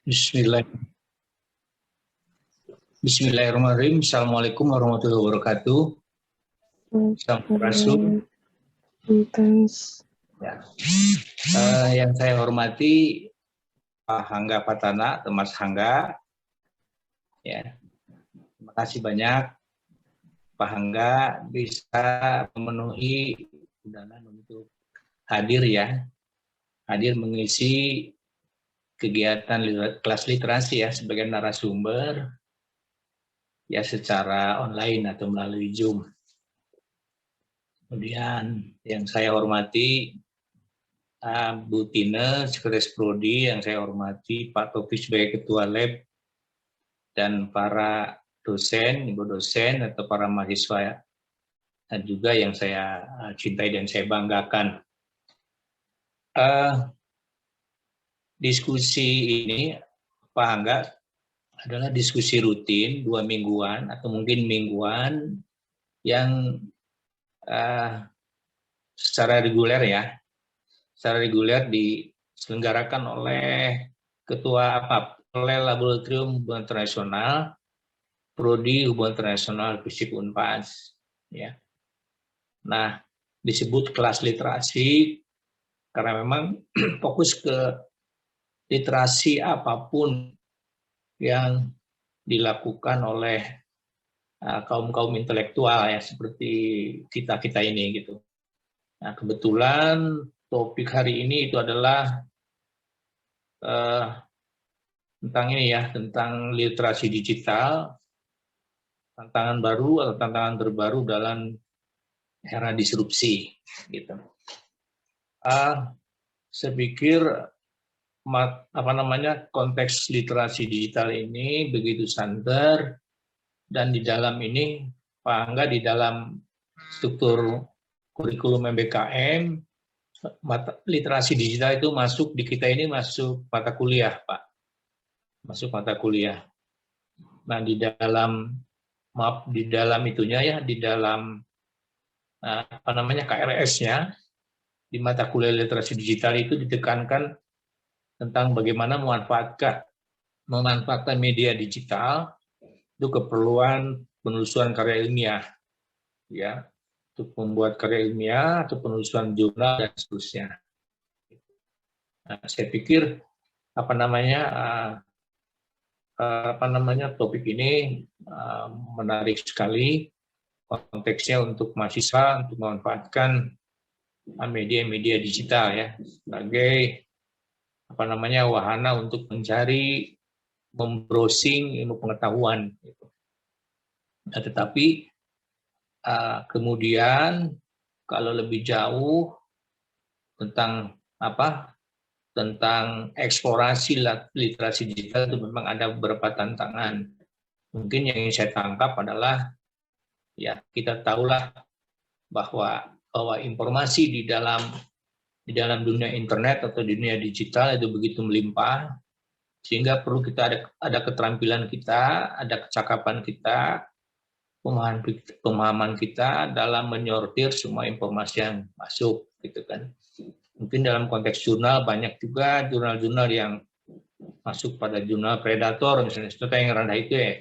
Bismillah. Bismillahirrahmanirrahim. Assalamualaikum warahmatullahi wabarakatuh. Sampurasun. Ya. Yang saya hormati Pak Hangga Patana, Mas Hangga. Ya. Terima kasih banyak Pak Hangga bisa memenuhi undangan untuk hadir ya. Hadir mengisi kegiatan kelas literasi ya sebagai narasumber ya secara online atau melalui Zoom. Kemudian yang saya hormati Bu Tine, Sekretaris Prodi, yang saya hormati Pak Taufik sebagai Ketua Lab, dan para dosen, ibu dosen, atau para mahasiswa, dan juga yang saya cintai dan saya banggakan. Diskusi ini, Pak Hangga, adalah diskusi rutin 2 mingguan, atau mungkin mingguan, yang secara reguler ya, secara reguler diselenggarakan oleh Ketua oleh Laboratorium Hubungan Internasional, Prodi Hubungan Internasional Fisip Unpas. Ya. Nah, disebut kelas literasi karena memang fokus ke literasi apapun yang dilakukan oleh kaum-kaum intelektual ya seperti kita ini gitu. Nah, kebetulan topik hari ini itu adalah tentang ini ya, tentang literasi digital, tantangan baru atau tantangan terbaru dalam era disrupsi gitu. Saya pikir konteks literasi digital ini begitu santer, dan di dalam ini Pak Angga di dalam struktur kurikulum MBKM literasi digital itu masuk di kita ini masuk mata kuliah Pak, masuk mata kuliah. Nah di dalam itunya ya, di dalam KRS-nya, di mata kuliah literasi digital itu ditekankan tentang bagaimana memanfaatkan media digital untuk keperluan penelusuran karya ilmiah, ya, untuk membuat karya ilmiah atau penelusuran jurnal dan seterusnya. Nah, saya pikir topik ini menarik sekali konteksnya untuk mahasiswa untuk memanfaatkan media-media digital ya sebagai wahana untuk mencari, membrowsing ilmu pengetahuan. Nah, tetapi kemudian kalau lebih jauh tentang tentang eksplorasi literasi digital itu memang ada beberapa tantangan. Mungkin yang saya tangkap adalah ya kita tahulah bahwa informasi di dalam dunia internet atau dunia digital itu begitu melimpah, sehingga perlu kita ada keterampilan kita, ada kecakapan kita, pemahaman kita dalam menyortir semua informasi yang masuk, gitu kan. Mungkin dalam konteks jurnal banyak juga jurnal-jurnal yang masuk pada jurnal predator, misalnya seperti yang rendah itu ya,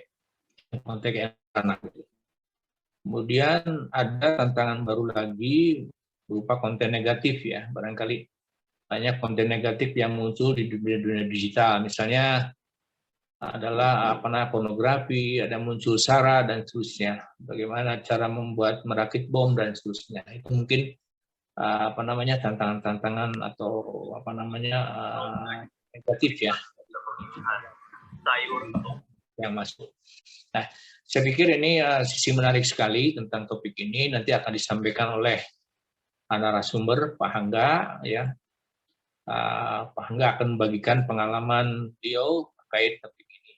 konteks yang rendah. Kemudian ada tantangan baru lagi berupa konten negatif ya, barangkali banyak konten negatif yang muncul di dunia digital, misalnya adalah pornografi, ada muncul SARA dan seterusnya. Bagaimana cara merakit bom dan seterusnya. Itu mungkin tantangan-tantangan atau negatif ya yang masuk. Nah, saya pikir ini sisi menarik sekali tentang topik ini, nanti akan disampaikan oleh narasumber Pak Hangga ya. Pak Hangga akan membagikan pengalaman beliau terkait topik ini.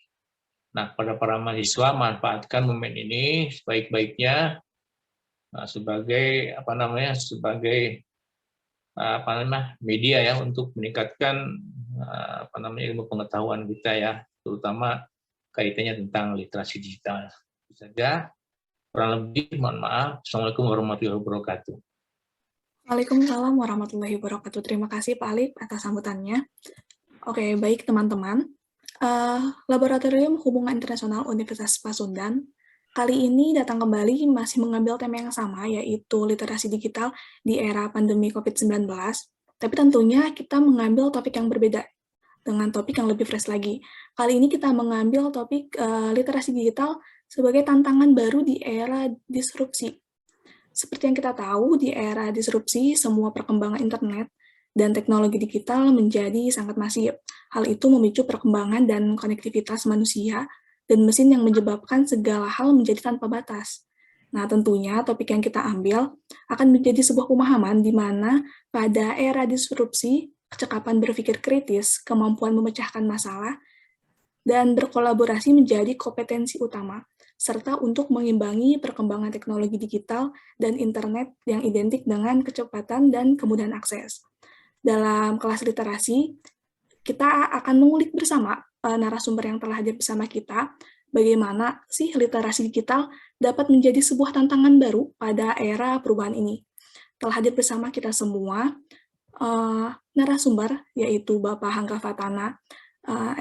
Nah, pada para mahasiswa manfaatkan momen ini sebaik-baiknya sebagai media ya untuk meningkatkan ilmu pengetahuan kita ya, terutama kaitannya tentang literasi digital. Itu saja, kurang lebih mohon maaf. Assalamualaikum warahmatullahi wabarakatuh. Waalaikumsalam warahmatullahi wabarakatuh. Terima kasih Pak Alif atas sambutannya. Oke, baik teman-teman. Laboratorium Hubungan Internasional Universitas Pasundan kali ini datang kembali masih mengambil tema yang sama, yaitu literasi digital di era pandemi COVID-19, tapi tentunya kita mengambil topik yang berbeda, dengan topik yang lebih fresh lagi. Kali ini kita mengambil topik literasi digital sebagai tantangan baru di era disrupsi. Seperti yang kita tahu, di era disrupsi, semua perkembangan internet dan teknologi digital menjadi sangat masif. Hal itu memicu perkembangan dan konektivitas manusia dan mesin yang menyebabkan segala hal menjadi tanpa batas. Nah, tentunya topik yang kita ambil akan menjadi sebuah pemahaman di mana pada era disrupsi, kecakapan berpikir kritis, kemampuan memecahkan masalah, dan berkolaborasi menjadi kompetensi utama, serta untuk mengimbangi perkembangan teknologi digital dan internet yang identik dengan kecepatan dan kemudahan akses. Dalam kelas literasi, kita akan mengulik bersama narasumber yang telah hadir bersama kita, bagaimana sih literasi digital dapat menjadi sebuah tantangan baru pada era perubahan ini. Telah hadir bersama kita semua narasumber, yaitu Bapak Hangga Fatana,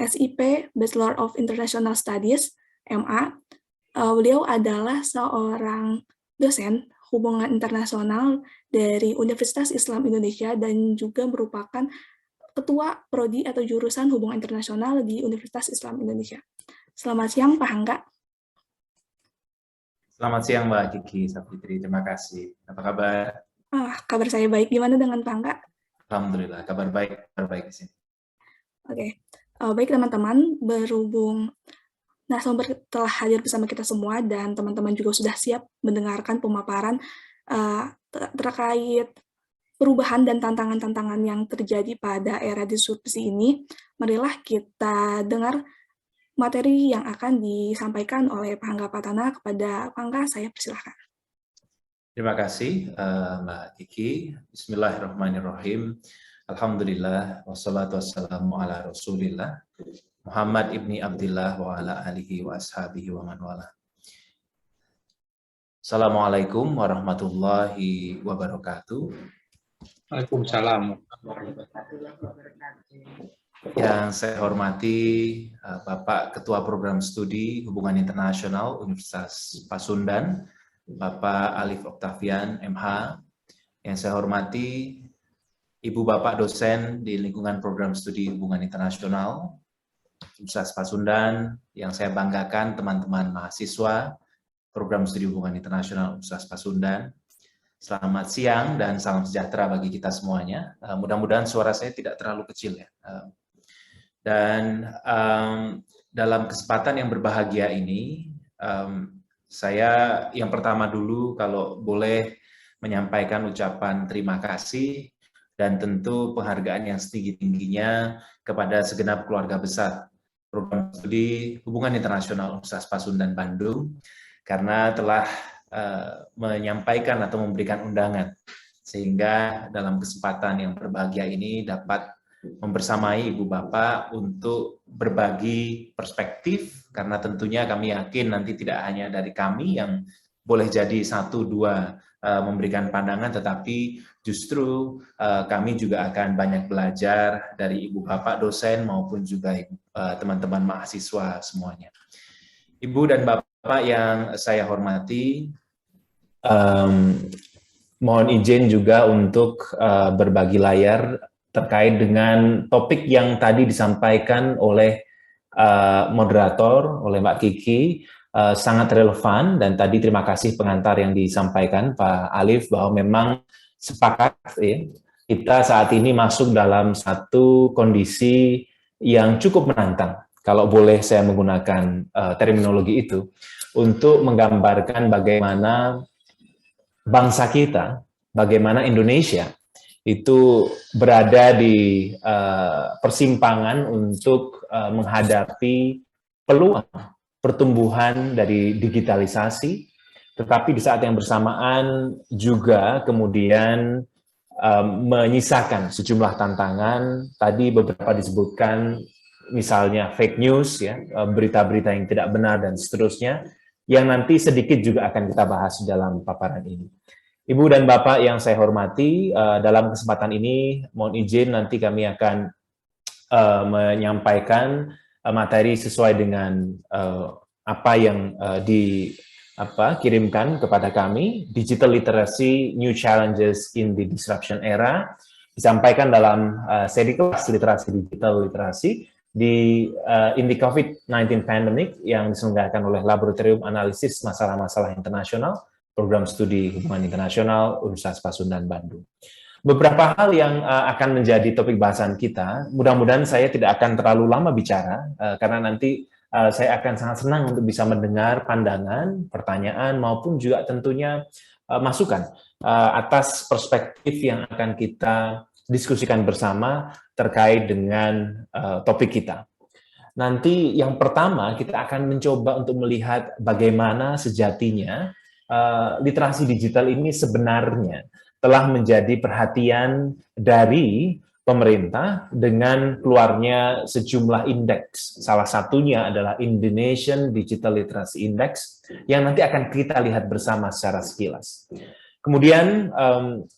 SIP, Bachelor of International Studies, MA. Beliau adalah seorang dosen hubungan internasional dari Universitas Islam Indonesia dan juga merupakan Ketua Prodi atau Jurusan Hubungan Internasional di Universitas Islam Indonesia. Selamat siang, Pak Hangga. Selamat siang, Mbak Kiki Sapitri. Terima kasih. Apa kabar? Kabar saya baik. Gimana dengan Pak Hangga? Alhamdulillah, kabar baik di sini. Oke. Baik teman-teman, berhubung narasumber telah hadir bersama kita semua dan teman-teman juga sudah siap mendengarkan pemaparan terkait perubahan dan tantangan-tantangan yang terjadi pada era disrupsi ini, marilah kita dengar materi yang akan disampaikan oleh Pak Hangga Fatana. Kepada Pak Hangga, saya persilahkan. Terima kasih, Mbak Kiki. Bismillahirrahmanirrahim. Alhamdulillah, wassalatu wassalamu ala rasulillah, Muhammad ibni Abdillah wa ala alihi wa ashabihi wa man wala. Assalamualaikum warahmatullahi wabarakatuh. Waalaikumsalam. Yang saya hormati Bapak Ketua Program Studi Hubungan Internasional Universitas Pasundan, Bapak Alif Oktavian, MH. Yang saya hormati Ibu Bapak dosen di lingkungan Program Studi Hubungan Internasional Universitas Pasundan. Yang saya banggakan teman-teman mahasiswa Program Studi Hubungan Internasional Universitas Pasundan. Selamat siang dan salam sejahtera bagi kita semuanya. Mudah-mudahan suara saya tidak terlalu kecil ya. Dan dalam kesempatan yang berbahagia ini, saya yang pertama dulu kalau boleh menyampaikan ucapan terima kasih dan tentu penghargaan yang setinggi-tingginya kepada segenap keluarga besar Program Studi Hubungan Internasional Universitas Pasundan Bandung karena telah menyampaikan atau memberikan undangan sehingga dalam kesempatan yang berbahagia ini dapat membersamai Ibu Bapak untuk berbagi perspektif karena tentunya kami yakin nanti tidak hanya dari kami yang boleh jadi satu dua memberikan pandangan, tetapi justru kami juga akan banyak belajar dari Ibu Bapak dosen maupun juga teman-teman mahasiswa semuanya. Ibu dan Bapak yang saya hormati, mohon izin juga untuk berbagi layar terkait dengan topik yang tadi disampaikan oleh moderator, oleh Mbak Kiki, sangat relevan dan tadi terima kasih pengantar yang disampaikan Pak Alif bahwa memang sepakat ya, kita saat ini masuk dalam satu kondisi yang cukup menantang, kalau boleh saya menggunakan terminologi itu, untuk menggambarkan bagaimana bangsa kita, bagaimana Indonesia itu berada di persimpangan untuk menghadapi peluang pertumbuhan dari digitalisasi, tetapi di saat yang bersamaan juga kemudian menyisakan sejumlah tantangan. Tadi beberapa disebutkan, misalnya fake news, ya, berita-berita yang tidak benar dan seterusnya, yang nanti sedikit juga akan kita bahas dalam paparan ini. Ibu dan Bapak yang saya hormati, dalam kesempatan ini mohon izin nanti kami akan menyampaikan materi sesuai dengan apa yang kirimkan kepada kami. Digital Literacy, New Challenges in the Disruption Era, disampaikan dalam seri kelas literasi digital literasi in the COVID-19 pandemic yang diselenggarakan oleh Laboratorium Analisis Masalah-Masalah Internasional, Program Studi Hubungan Internasional, Universitas Pasundan Bandung. Beberapa hal yang akan menjadi topik bahasan kita, mudah-mudahan saya tidak akan terlalu lama bicara, karena nanti saya akan sangat senang untuk bisa mendengar pandangan, pertanyaan, maupun juga tentunya masukan atas perspektif yang akan kita diskusikan bersama terkait dengan topik kita. Nanti yang pertama kita akan mencoba untuk melihat bagaimana sejatinya literasi digital ini sebenarnya telah menjadi perhatian dari pemerintah dengan keluarnya sejumlah indeks. Salah satunya adalah Indonesian Digital Literacy Index yang nanti akan kita lihat bersama secara sekilas. Kemudian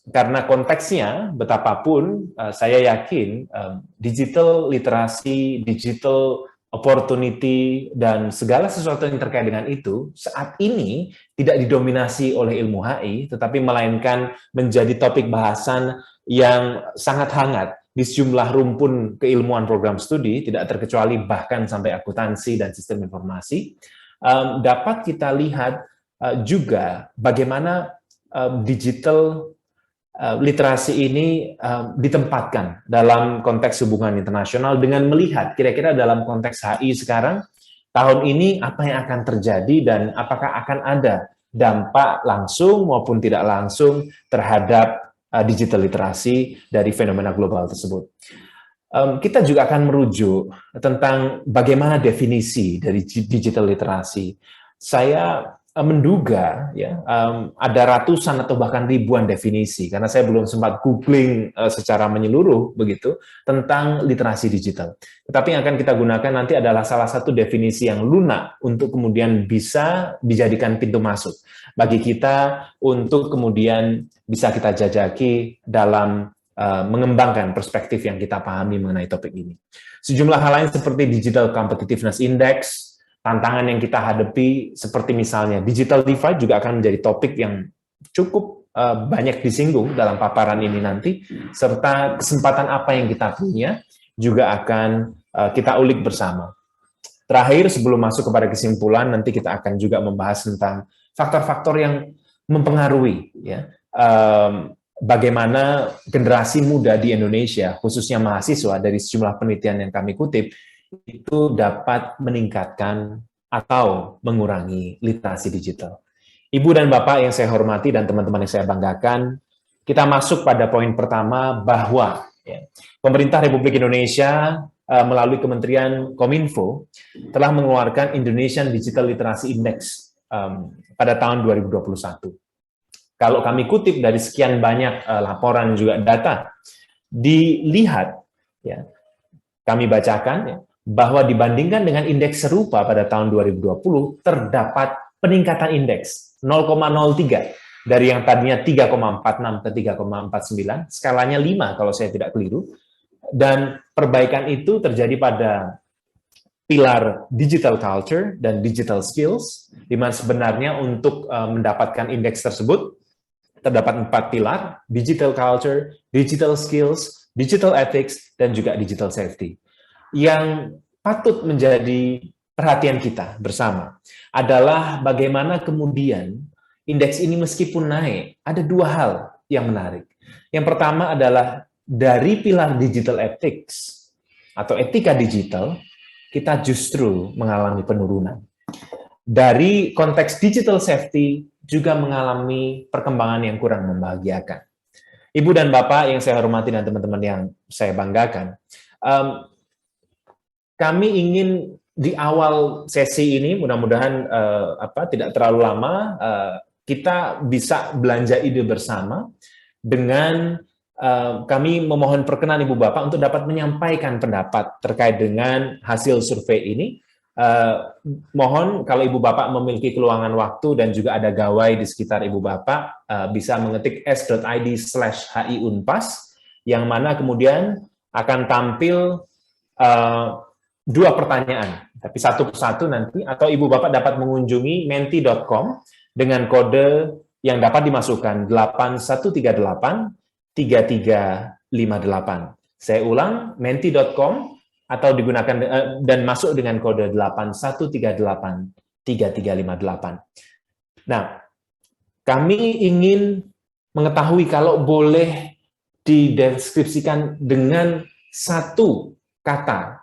karena konteksnya betapapun saya yakin digital literasi, digital opportunity, dan segala sesuatu yang terkait dengan itu saat ini tidak didominasi oleh ilmu HI, tetapi melainkan menjadi topik bahasan yang sangat hangat di sejumlah rumpun keilmuan program studi, tidak terkecuali bahkan sampai akuntansi dan sistem informasi. Dapat kita lihat juga bagaimana digital literasi ini ditempatkan dalam konteks hubungan internasional dengan melihat kira-kira dalam konteks HI sekarang, tahun ini apa yang akan terjadi dan apakah akan ada dampak langsung maupun tidak langsung terhadap digital literasi dari fenomena global tersebut. Kita juga akan merujuk tentang bagaimana definisi dari digital literasi. Saya menduga ya ada ratusan atau bahkan ribuan definisi karena saya belum sempat googling secara menyeluruh begitu tentang literasi digital. Tetapi yang akan kita gunakan nanti adalah salah satu definisi yang lunak untuk kemudian bisa dijadikan pintu masuk bagi kita untuk kemudian bisa kita jajaki dalam mengembangkan perspektif yang kita pahami mengenai topik ini. Sejumlah hal lain seperti Digital Competitiveness Index, tantangan yang kita hadapi seperti misalnya digital divide juga akan menjadi topik yang cukup banyak disinggung dalam paparan ini nanti, serta kesempatan apa yang kita punya juga akan kita ulik bersama. Terakhir, sebelum masuk kepada kesimpulan, nanti kita akan juga membahas tentang faktor-faktor yang mempengaruhi ya, bagaimana generasi muda di Indonesia, khususnya mahasiswa dari sejumlah penelitian yang kami kutip, itu dapat meningkatkan atau mengurangi literasi digital. Ibu dan Bapak yang saya hormati dan teman-teman yang saya banggakan, kita masuk pada poin pertama bahwa ya, pemerintah Republik Indonesia melalui Kementerian Kominfo telah mengeluarkan Indonesian Digital Literacy Index pada tahun 2021. Kalau kami kutip dari sekian banyak laporan juga data, dilihat, ya, kami bacakan, ya, bahwa dibandingkan dengan indeks serupa pada tahun 2020, terdapat peningkatan indeks 0,03 dari yang tadinya 3,46 ke 3,49, skalanya 5 kalau saya tidak keliru, dan perbaikan itu terjadi pada pilar digital culture dan digital skills, di mana sebenarnya untuk mendapatkan indeks tersebut, terdapat 4 pilar, digital culture, digital skills, digital ethics, dan juga digital safety. Yang patut menjadi perhatian kita bersama adalah bagaimana kemudian indeks ini meskipun naik, ada 2 hal yang menarik. Yang pertama adalah dari pilar digital ethics atau etika digital, kita justru mengalami penurunan. Dari konteks digital safety juga mengalami perkembangan yang kurang membahagiakan. Ibu dan Bapak yang saya hormati dan teman-teman yang saya banggakan, kami ingin di awal sesi ini, mudah-mudahan tidak terlalu lama, kita bisa belanja ide bersama dengan kami memohon perkenan Ibu Bapak untuk dapat menyampaikan pendapat terkait dengan hasil survei ini. Mohon kalau Ibu Bapak memiliki keluangan waktu dan juga ada gawai di sekitar Ibu Bapak, bisa mengetik s.id/HIUnpas, yang mana kemudian akan tampil 2 pertanyaan, tapi satu persatu nanti, atau Ibu Bapak dapat mengunjungi menti.com dengan kode yang dapat dimasukkan 8138-3358. Saya ulang, menti.com atau digunakan dan masuk dengan kode 8138-3358. Nah, kami ingin mengetahui kalau boleh dideskripsikan dengan satu kata,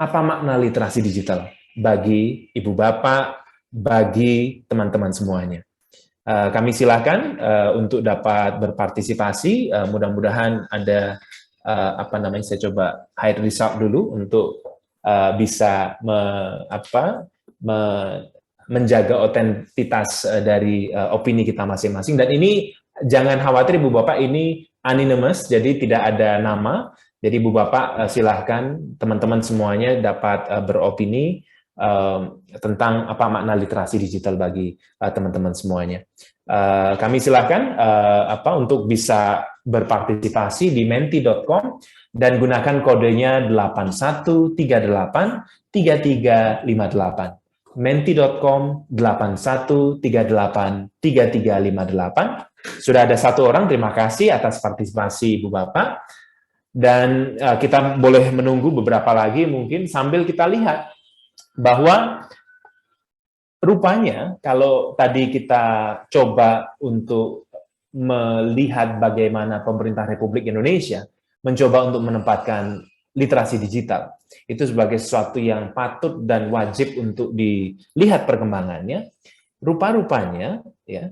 apa makna literasi digital bagi Ibu Bapak, bagi teman-teman semuanya. Kami silakan untuk dapat berpartisipasi. Mudah-mudahan ada saya coba hide result dulu untuk bisa menjaga otentitas dari opini kita masing-masing. Dan ini jangan khawatir Ibu Bapak, ini anonymous, jadi tidak ada nama. Jadi Ibu Bapak silahkan teman-teman semuanya dapat beropini tentang apa makna literasi digital bagi teman-teman semuanya. Kami silahkan untuk bisa berpartisipasi di menti.com dan gunakan kodenya 8138-3358. Menti.com 8138-3358. Sudah ada 1 orang, terima kasih atas partisipasi Ibu Bapak. Dan kita boleh menunggu beberapa lagi mungkin sambil kita lihat bahwa rupanya kalau tadi kita coba untuk melihat bagaimana pemerintah Republik Indonesia mencoba untuk menempatkan literasi digital itu sebagai sesuatu yang patut dan wajib untuk dilihat perkembangannya, rupa-rupanya ya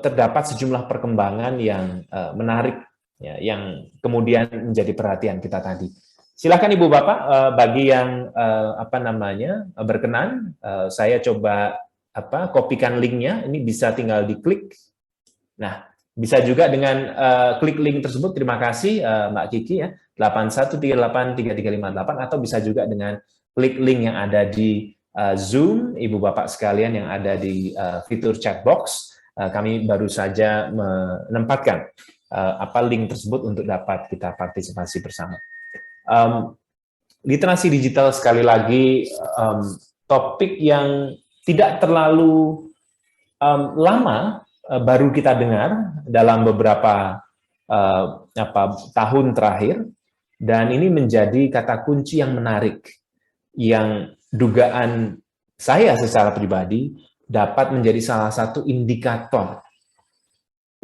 terdapat sejumlah perkembangan yang menarik ya, yang kemudian menjadi perhatian kita tadi. Silakan Ibu Bapak, bagi yang berkenan, saya coba kopikan linknya. Ini bisa tinggal diklik. Nah, bisa juga dengan klik link tersebut. Terima kasih Mbak Kiki ya, 8138-3358, atau bisa juga dengan klik link yang ada di Zoom, Ibu Bapak sekalian yang ada di fitur chat box. Kami baru saja menempatkan link tersebut untuk dapat kita partisipasi bersama. Literasi digital sekali lagi topik yang tidak terlalu lama baru kita dengar dalam beberapa tahun terakhir, dan ini menjadi kata kunci yang menarik yang dugaan saya secara pribadi dapat menjadi salah satu indikator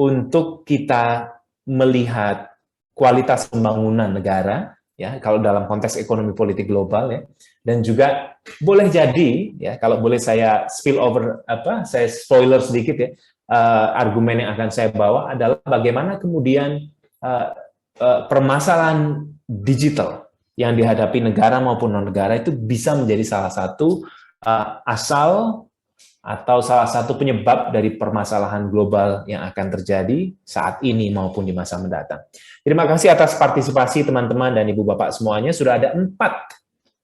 untuk kita melihat kualitas pembangunan negara ya, kalau dalam konteks ekonomi politik global ya, dan juga boleh jadi ya, kalau boleh saya spill over saya spoiler sedikit ya, argumen yang akan saya bawa adalah bagaimana kemudian permasalahan digital yang dihadapi negara maupun non-negara itu bisa menjadi salah satu asal atau salah satu penyebab dari permasalahan global yang akan terjadi saat ini maupun di masa mendatang. Terima kasih atas partisipasi teman-teman dan Ibu Bapak semuanya. Sudah ada 4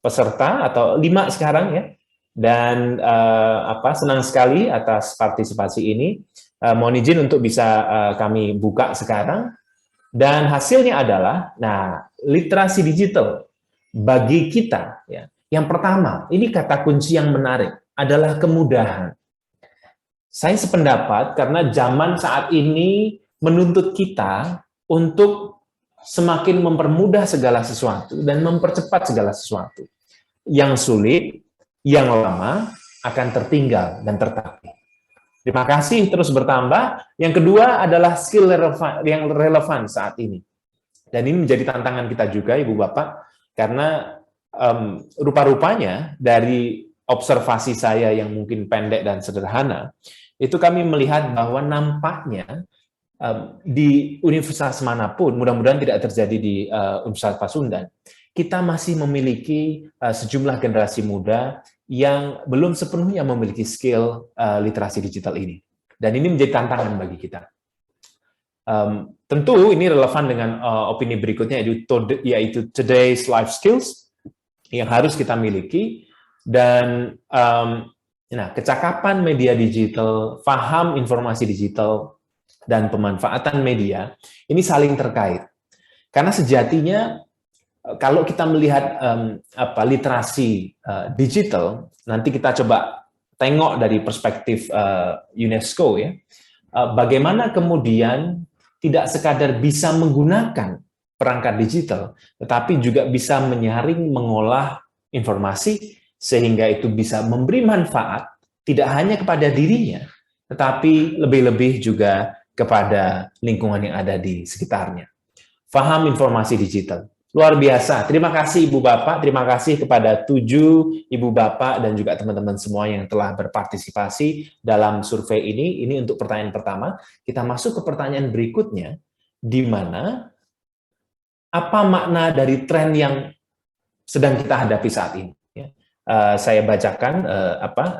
peserta atau 5 sekarang ya. Dan senang sekali atas partisipasi ini. Mohon izin untuk bisa kami buka sekarang. Dan hasilnya adalah, literasi digital bagi kita ya. Yang pertama, ini kata kunci yang menarik adalah kemudahan. Saya sependapat karena zaman saat ini menuntut kita untuk semakin mempermudah segala sesuatu dan mempercepat segala sesuatu. Yang sulit, yang lama akan tertinggal dan tertatih. Terima kasih terus bertambah. Yang kedua adalah skill yang relevan saat ini. Dan ini menjadi tantangan kita juga, Ibu Bapak, karena rupa-rupanya dari observasi saya yang mungkin pendek dan sederhana, itu kami melihat bahwa nampaknya di universitas manapun, mudah-mudahan tidak terjadi di Universitas Pasundan, kita masih memiliki sejumlah generasi muda yang belum sepenuhnya memiliki skill literasi digital ini. Dan ini menjadi tantangan bagi kita. Tentu ini relevan dengan opini berikutnya, yaitu today's life skills yang harus kita miliki. Dan kecakapan media digital, paham informasi digital, dan pemanfaatan media, ini saling terkait. Karena sejatinya kalau kita melihat literasi digital, nanti kita coba tengok dari perspektif UNESCO ya, bagaimana kemudian tidak sekadar bisa menggunakan perangkat digital, tetapi juga bisa menyaring, mengolah informasi sehingga itu bisa memberi manfaat tidak hanya kepada dirinya, tetapi lebih-lebih juga kepada lingkungan yang ada di sekitarnya. Faham informasi digital. Luar biasa. Terima kasih Ibu Bapak, terima kasih kepada 7 Ibu Bapak dan juga teman-teman semua yang telah berpartisipasi dalam survei ini. Ini untuk pertanyaan pertama. Kita masuk ke pertanyaan berikutnya, di mana apa makna dari tren yang sedang kita hadapi saat ini. Saya bacakan,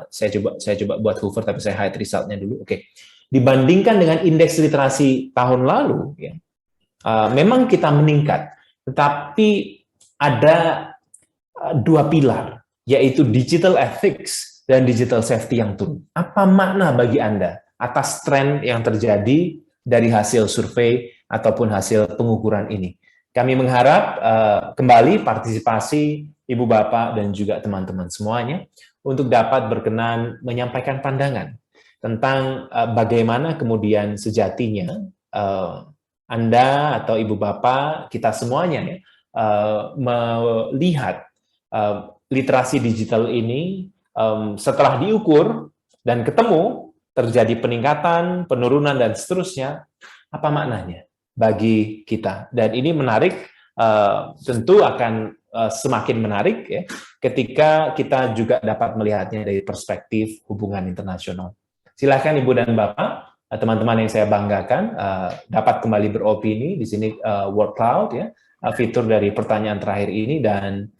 saya coba buat hover, tapi saya hide resultnya dulu. Oke. Dibandingkan dengan indeks literasi tahun lalu, ya, memang kita meningkat, tetapi ada 2 pilar, yaitu digital ethics dan digital safety yang turun. Apa makna bagi Anda atas tren yang terjadi dari hasil survei ataupun hasil pengukuran ini? Kami mengharap kembali partisipasi Ibu Bapak dan juga teman-teman semuanya untuk dapat berkenan menyampaikan pandangan tentang bagaimana kemudian sejatinya Anda atau Ibu Bapak, kita semuanya ya, melihat literasi digital ini setelah diukur dan ketemu terjadi peningkatan, penurunan, dan seterusnya, apa maknanya bagi kita. Dan ini menarik, tentu akan semakin menarik ya, ketika kita juga dapat melihatnya dari perspektif hubungan internasional. Silakan Ibu dan Bapak, teman-teman yang saya banggakan, dapat kembali beropini di sini. Word cloud ya, fitur dari pertanyaan terakhir ini, dan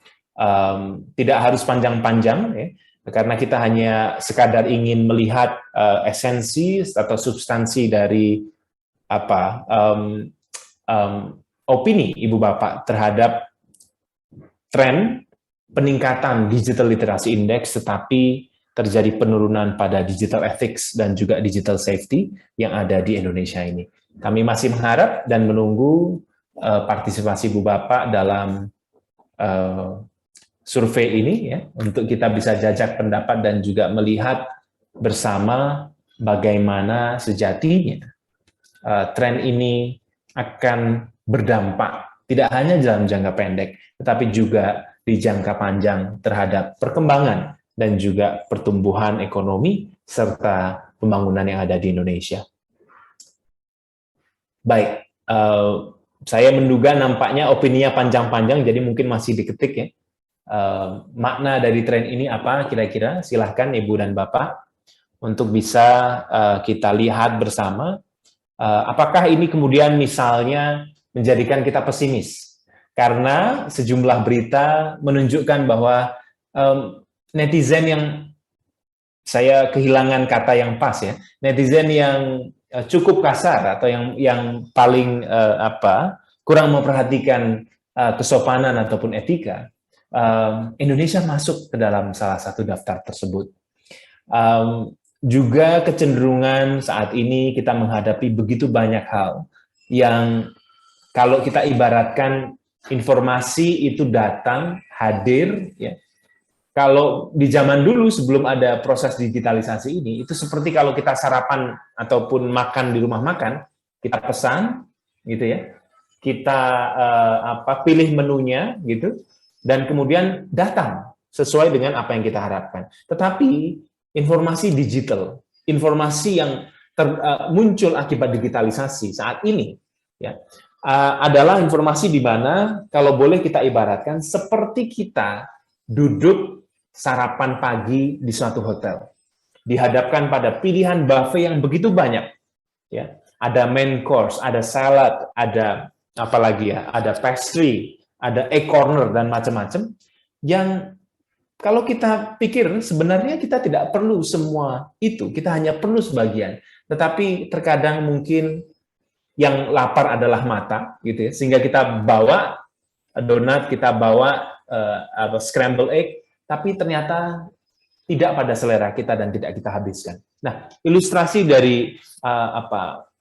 tidak harus panjang-panjang ya, karena kita hanya sekadar ingin melihat esensi atau substansi dari opini Ibu Bapak terhadap tren peningkatan digital literacy index, tetapi terjadi penurunan pada digital ethics dan juga digital safety yang ada di Indonesia ini. Kami masih mengharap dan menunggu partisipasi Ibu Bapak dalam survei ini ya, untuk kita bisa jajak pendapat dan juga melihat bersama bagaimana sejatinya tren ini akan berdampak tidak hanya dalam jangka pendek, tetapi juga di jangka panjang terhadap perkembangan dan juga pertumbuhan ekonomi serta pembangunan yang ada di Indonesia. Baik, saya menduga nampaknya opininya panjang-panjang, jadi mungkin masih diketik ya. Makna dari tren ini apa kira-kira? Silahkan Ibu dan Bapak untuk bisa kita lihat bersama. Apakah ini kemudian misalnya menjadikan kita pesimis? Karena sejumlah berita menunjukkan bahwa netizen yang, saya kehilangan kata yang pas ya, netizen yang cukup kasar atau yang paling kurang memperhatikan kesopanan ataupun etika, Indonesia masuk ke dalam salah satu daftar tersebut. Juga kecenderungan saat ini kita menghadapi begitu banyak hal yang kalau kita ibaratkan informasi itu datang, hadir ya. Kalau di zaman dulu sebelum ada proses digitalisasi ini, itu seperti kalau kita sarapan ataupun makan di rumah makan, kita pesan gitu ya. Kita pilih menunya gitu, dan kemudian datang sesuai dengan apa yang kita harapkan. Tetapi informasi digital, informasi yang muncul akibat digitalisasi saat ini ya, adalah informasi di mana kalau boleh kita ibaratkan seperti kita duduk sarapan pagi di suatu hotel, dihadapkan pada pilihan buffet yang begitu banyak ya. Ada main course, ada salad, ada apa lagi ya, ada pastry, ada egg corner dan macam-macam, yang kalau kita pikir sebenarnya kita tidak perlu semua itu, kita hanya perlu sebagian. Tetapi terkadang mungkin yang lapar adalah mata gitu ya, sehingga kita bawa donat, kita bawa scramble egg, tapi ternyata tidak pada selera kita dan tidak kita habiskan. Nah, ilustrasi dari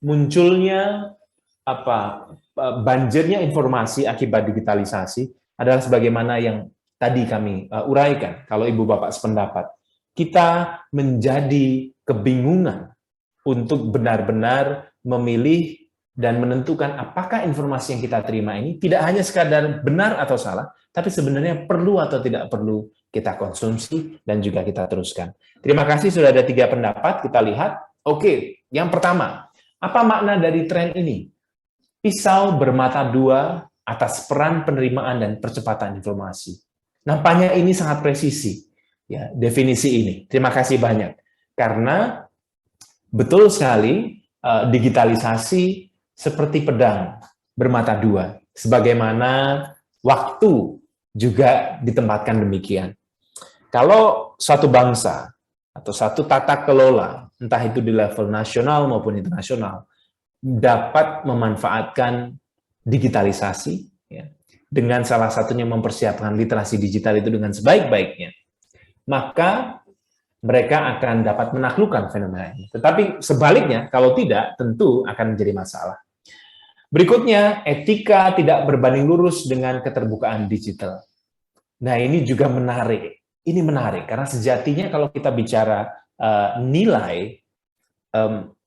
munculnya banjirnya informasi akibat digitalisasi adalah sebagaimana yang tadi kami uraikan, kalau Ibu Bapak sependapat. Kita menjadi kebingungan untuk benar-benar memilih dan menentukan apakah informasi yang kita terima ini tidak hanya sekadar benar atau salah, tapi sebenarnya perlu atau tidak perlu kita konsumsi dan juga kita teruskan. Terima kasih, sudah ada 3 pendapat, kita lihat. Oke, yang pertama, apa makna dari tren ini? Pisau bermata 2 atas peran penerimaan dan percepatan informasi. Nampaknya ini sangat presisi, ya, definisi ini. Terima kasih banyak. Karena betul sekali, digitalisasi seperti pedang bermata 2, sebagaimana waktu juga ditempatkan demikian. Kalau suatu bangsa atau satu tata kelola, entah itu di level nasional maupun internasional, dapat memanfaatkan digitalisasi, ya, dengan salah satunya mempersiapkan literasi digital itu dengan sebaik-baiknya, maka mereka akan dapat menaklukkan fenomena ini. Tetapi sebaliknya, kalau tidak, tentu akan menjadi masalah. Berikutnya, etika tidak berbanding lurus dengan keterbukaan digital. Nah, ini juga menarik. Ini menarik, karena sejatinya kalau kita bicara nilai,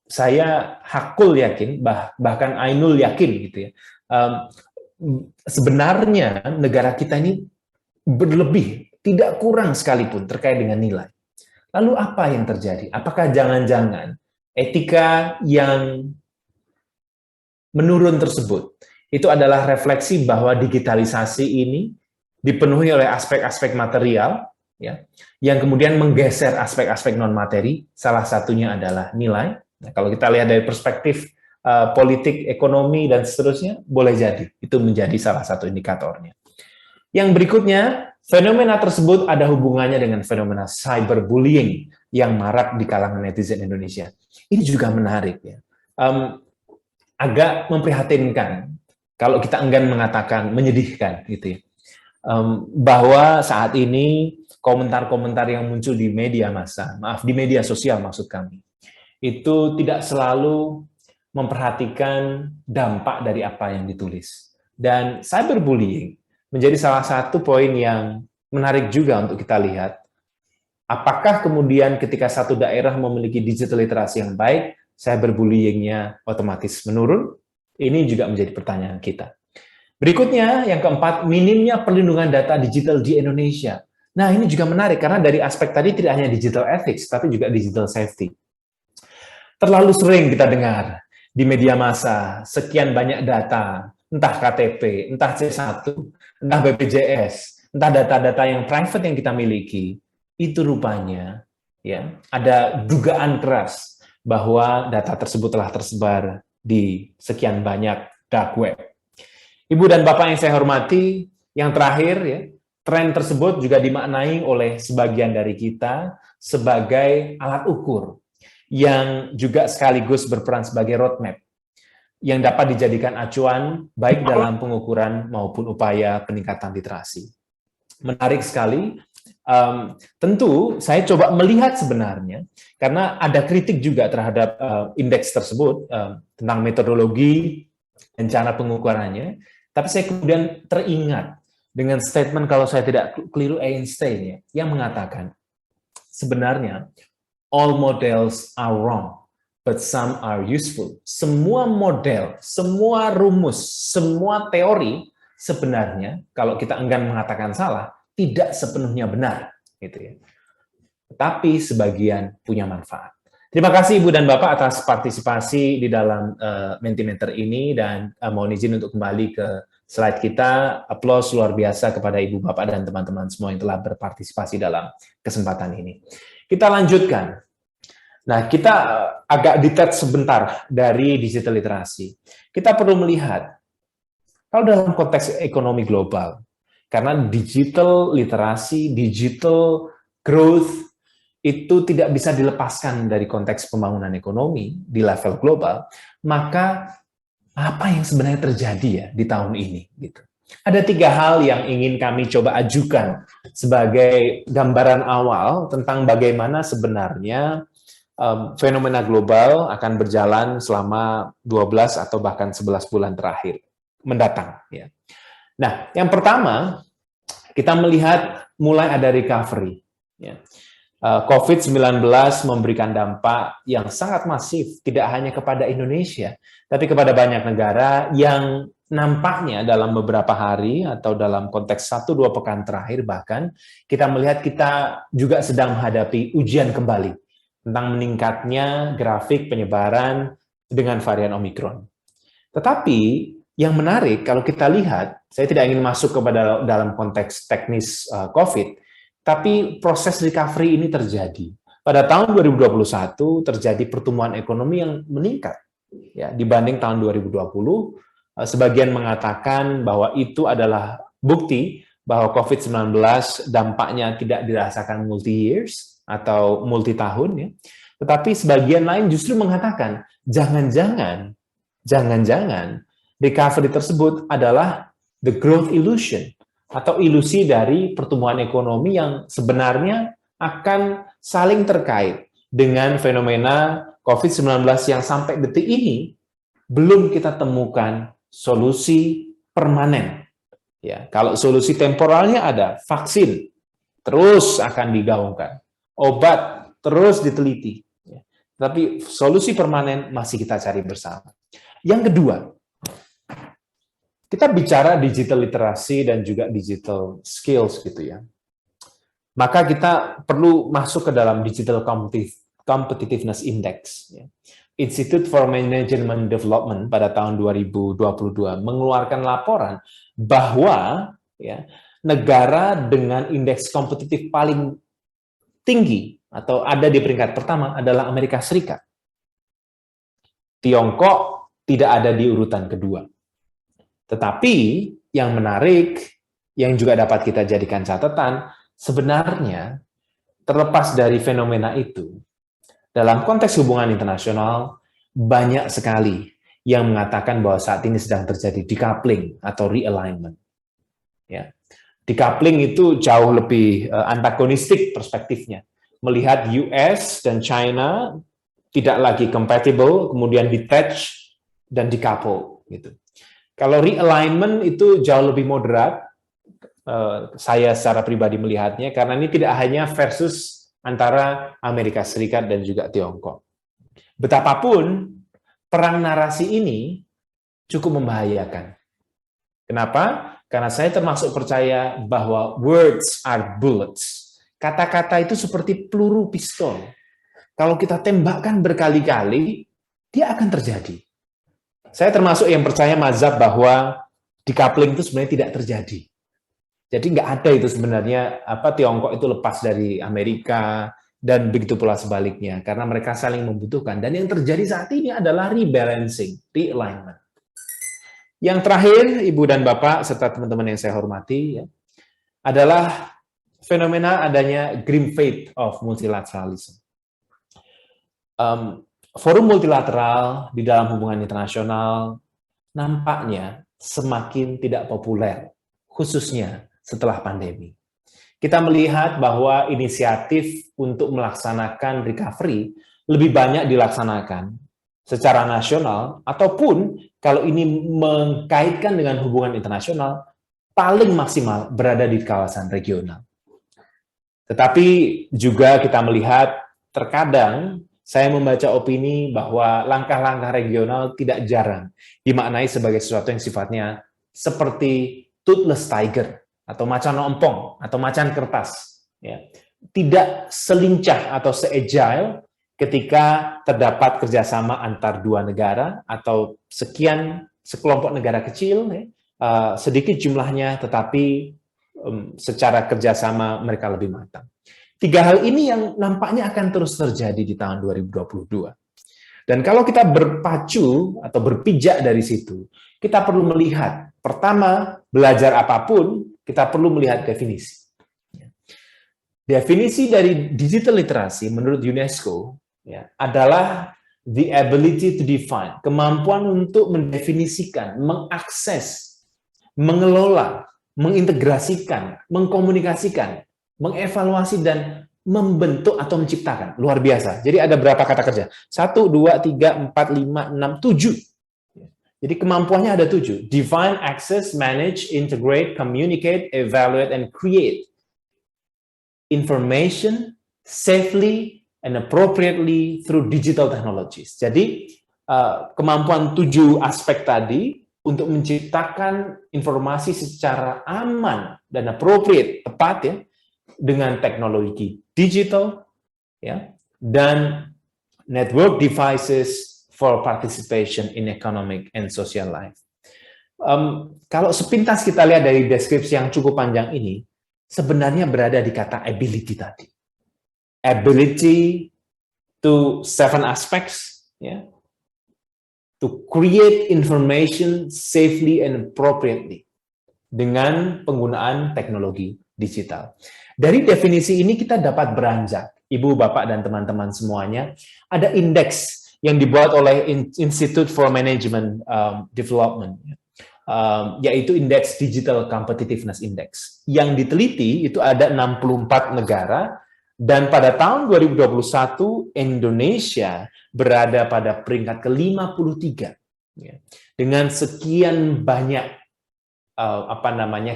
saya hakul yakin, bahkan Ainul yakin gitu ya, sebenarnya negara kita ini berlebih, tidak kurang sekalipun terkait dengan nilai. Lalu apa yang terjadi? Apakah jangan-jangan etika yang menurun tersebut itu adalah refleksi bahwa digitalisasi ini dipenuhi oleh aspek-aspek material, ya, yang kemudian menggeser aspek-aspek non-materi, salah satunya adalah nilai. Nah, kalau kita lihat dari perspektif politik, ekonomi, dan seterusnya, boleh jadi itu menjadi salah satu indikatornya. Yang berikutnya, fenomena tersebut ada hubungannya dengan fenomena cyberbullying yang marak di kalangan netizen Indonesia. Ini juga menarik, ya. Agak memprihatinkan kalau kita enggan mengatakan menyedihkan, gitu ya. Bahwa saat ini komentar-komentar yang muncul di media massa, di media sosial maksud kami, itu tidak selalu memperhatikan dampak dari apa yang ditulis. Dan cyberbullying menjadi salah satu poin yang menarik juga untuk kita lihat. Apakah kemudian ketika satu daerah memiliki digital literasi yang baik, cyberbullying-nya otomatis menurun? Ini juga menjadi pertanyaan kita. Berikutnya, yang keempat, minimnya perlindungan data digital di Indonesia. Nah, ini juga menarik, karena dari aspek tadi tidak hanya digital ethics, tapi juga digital safety. Terlalu sering kita dengar di media massa, sekian banyak data, entah KTP, entah C1, entah BPJS, entah data-data yang private yang kita miliki, itu rupanya, ya, ada dugaan keras bahwa data tersebut telah tersebar di sekian banyak dark web. Ibu dan Bapak yang saya hormati, yang terakhir, ya, tren tersebut juga dimaknai oleh sebagian dari kita sebagai alat ukur yang juga sekaligus berperan sebagai roadmap yang dapat dijadikan acuan baik dalam pengukuran maupun upaya peningkatan literasi. Menarik sekali. Tentu saya coba melihat sebenarnya, karena ada kritik juga terhadap indeks tersebut tentang metodologi dan cara pengukurannya, tapi saya kemudian teringat dengan statement, kalau saya tidak keliru, Einstein, ya, yang mengatakan sebenarnya all models are wrong, but some are useful. Semua model, semua rumus, semua teori sebenarnya kalau kita enggan mengatakan salah, tidak sepenuhnya benar, gitu ya. Tetapi sebagian punya manfaat. Terima kasih Ibu dan Bapak atas partisipasi di dalam Mentimeter ini, dan mohon izin untuk kembali ke slide kita. Aplaus luar biasa kepada Ibu, Bapak, dan teman-teman semua yang telah berpartisipasi dalam kesempatan ini. Kita lanjutkan. Nah, kita agak detach sebentar dari digital literasi. Kita perlu melihat, kalau dalam konteks ekonomi global, karena digital literasi, digital growth, itu tidak bisa dilepaskan dari konteks pembangunan ekonomi di level global, maka apa yang sebenarnya terjadi ya di tahun ini? Gitu. Ada 3 hal yang ingin kami coba ajukan sebagai gambaran awal tentang bagaimana sebenarnya fenomena global akan berjalan selama 12 atau bahkan 11 bulan terakhir mendatang. Ya. Nah, yang pertama, kita melihat mulai ada recovery. COVID-19 memberikan dampak yang sangat masif, tidak hanya kepada Indonesia, tapi kepada banyak negara yang nampaknya dalam beberapa hari atau dalam konteks 1-2 pekan terakhir bahkan, kita melihat kita juga sedang menghadapi ujian kembali tentang meningkatnya grafik penyebaran dengan varian Omicron. Tetapi yang menarik kalau kita lihat, saya tidak ingin masuk kepada dalam konteks teknis COVID, tapi proses recovery ini terjadi. Pada tahun 2021 terjadi pertumbuhan ekonomi yang meningkat ya dibanding tahun 2020. Sebagian mengatakan bahwa itu adalah bukti bahwa COVID-19 dampaknya tidak dirasakan multi-years atau multi-tahun ya. Tetapi sebagian lain justru mengatakan jangan-jangan recovery tersebut adalah the growth illusion atau ilusi dari pertumbuhan ekonomi yang sebenarnya akan saling terkait dengan fenomena COVID-19 yang sampai detik ini belum kita temukan solusi permanen. Ya, kalau solusi temporalnya ada, vaksin terus akan digaungkan, obat terus diteliti. Ya. Tapi solusi permanen masih kita cari bersama. Yang kedua, kita bicara digital literasi dan juga digital skills gitu ya. Maka kita perlu masuk ke dalam Digital Competitiveness Index. Ya. Institute for Management Development pada tahun 2022 mengeluarkan laporan bahwa ya, negara dengan indeks kompetitif paling tinggi atau ada di peringkat pertama adalah Amerika Serikat. Tiongkok tidak ada di urutan kedua. Tetapi yang menarik, yang juga dapat kita jadikan catatan, sebenarnya terlepas dari fenomena itu, dalam konteks hubungan internasional, banyak sekali yang mengatakan bahwa saat ini sedang terjadi decoupling atau realignment. Ya. Decoupling itu jauh lebih antagonistik perspektifnya. Melihat US dan China tidak lagi compatible, kemudian detach dan decouple. Gitu. Kalau realignment itu jauh lebih moderat, saya secara pribadi melihatnya, karena ini tidak hanya versus antara Amerika Serikat dan juga Tiongkok. Betapapun perang narasi ini cukup membahayakan. Kenapa? Karena saya termasuk percaya bahwa words are bullets. Kata-kata itu seperti peluru pistol. Kalau kita tembakkan berkali-kali, dia akan terjadi. Saya termasuk yang percaya mazhab bahwa decoupling itu sebenarnya tidak terjadi. Jadi nggak ada itu sebenarnya Tiongkok itu lepas dari Amerika dan begitu pula sebaliknya karena mereka saling membutuhkan. Dan yang terjadi saat ini adalah rebalancing, realignment. Yang terakhir, Ibu dan Bapak serta teman-teman yang saya hormati, ya, adalah fenomena adanya grim fate of multilateralism. Forum multilateral di dalam hubungan internasional nampaknya semakin tidak populer, khususnya setelah pandemi. Kita melihat bahwa inisiatif untuk melaksanakan recovery lebih banyak dilaksanakan secara nasional, ataupun kalau ini mengkaitkan dengan hubungan internasional, paling maksimal berada di kawasan regional. Tetapi juga kita melihat terkadang saya membaca opini bahwa langkah-langkah regional tidak jarang dimaknai sebagai sesuatu yang sifatnya seperti toothless tiger, atau macan ompong, atau macan kertas. Ya. Tidak selincah atau se-agile ketika terdapat kerjasama antar dua negara, atau sekelompok negara kecil, ya, sedikit jumlahnya, tetapi secara kerjasama mereka lebih matang. Tiga hal ini yang nampaknya akan terus terjadi di tahun 2022. Dan kalau kita berpacu atau berpijak dari situ, kita perlu melihat, pertama, belajar apapun, kita perlu melihat definisi. Definisi dari digital literasi menurut UNESCO ya, adalah the ability to define, kemampuan untuk mendefinisikan, mengakses, mengelola, mengintegrasikan, mengkomunikasikan, mengevaluasi, dan membentuk atau menciptakan. Luar biasa. Jadi ada berapa kata kerja? 1, 2, 3, 4, 5, 6, 7. Jadi kemampuannya ada 7. Define, access, manage, integrate, communicate, evaluate, and create information safely and appropriately through digital technologies. Jadi kemampuan 7 aspek tadi untuk menciptakan informasi secara aman dan appropriate, tepat ya, dengan teknologi digital ya, dan network devices for participation in economic and social life. Kalau sepintas kita lihat dari deskripsi yang cukup panjang ini, sebenarnya berada di kata ability tadi. Ability to 7 aspects, ya, to create information safely and appropriately dengan penggunaan teknologi digital. Dari definisi ini kita dapat beranjak, Ibu, Bapak, dan teman-teman semuanya, ada indeks yang dibuat oleh Institute for Management Development, yaitu Indeks Digital Competitiveness Index. Yang diteliti itu ada 64 negara, dan pada tahun 2021 Indonesia berada pada peringkat ke-53 ya, dengan sekian banyak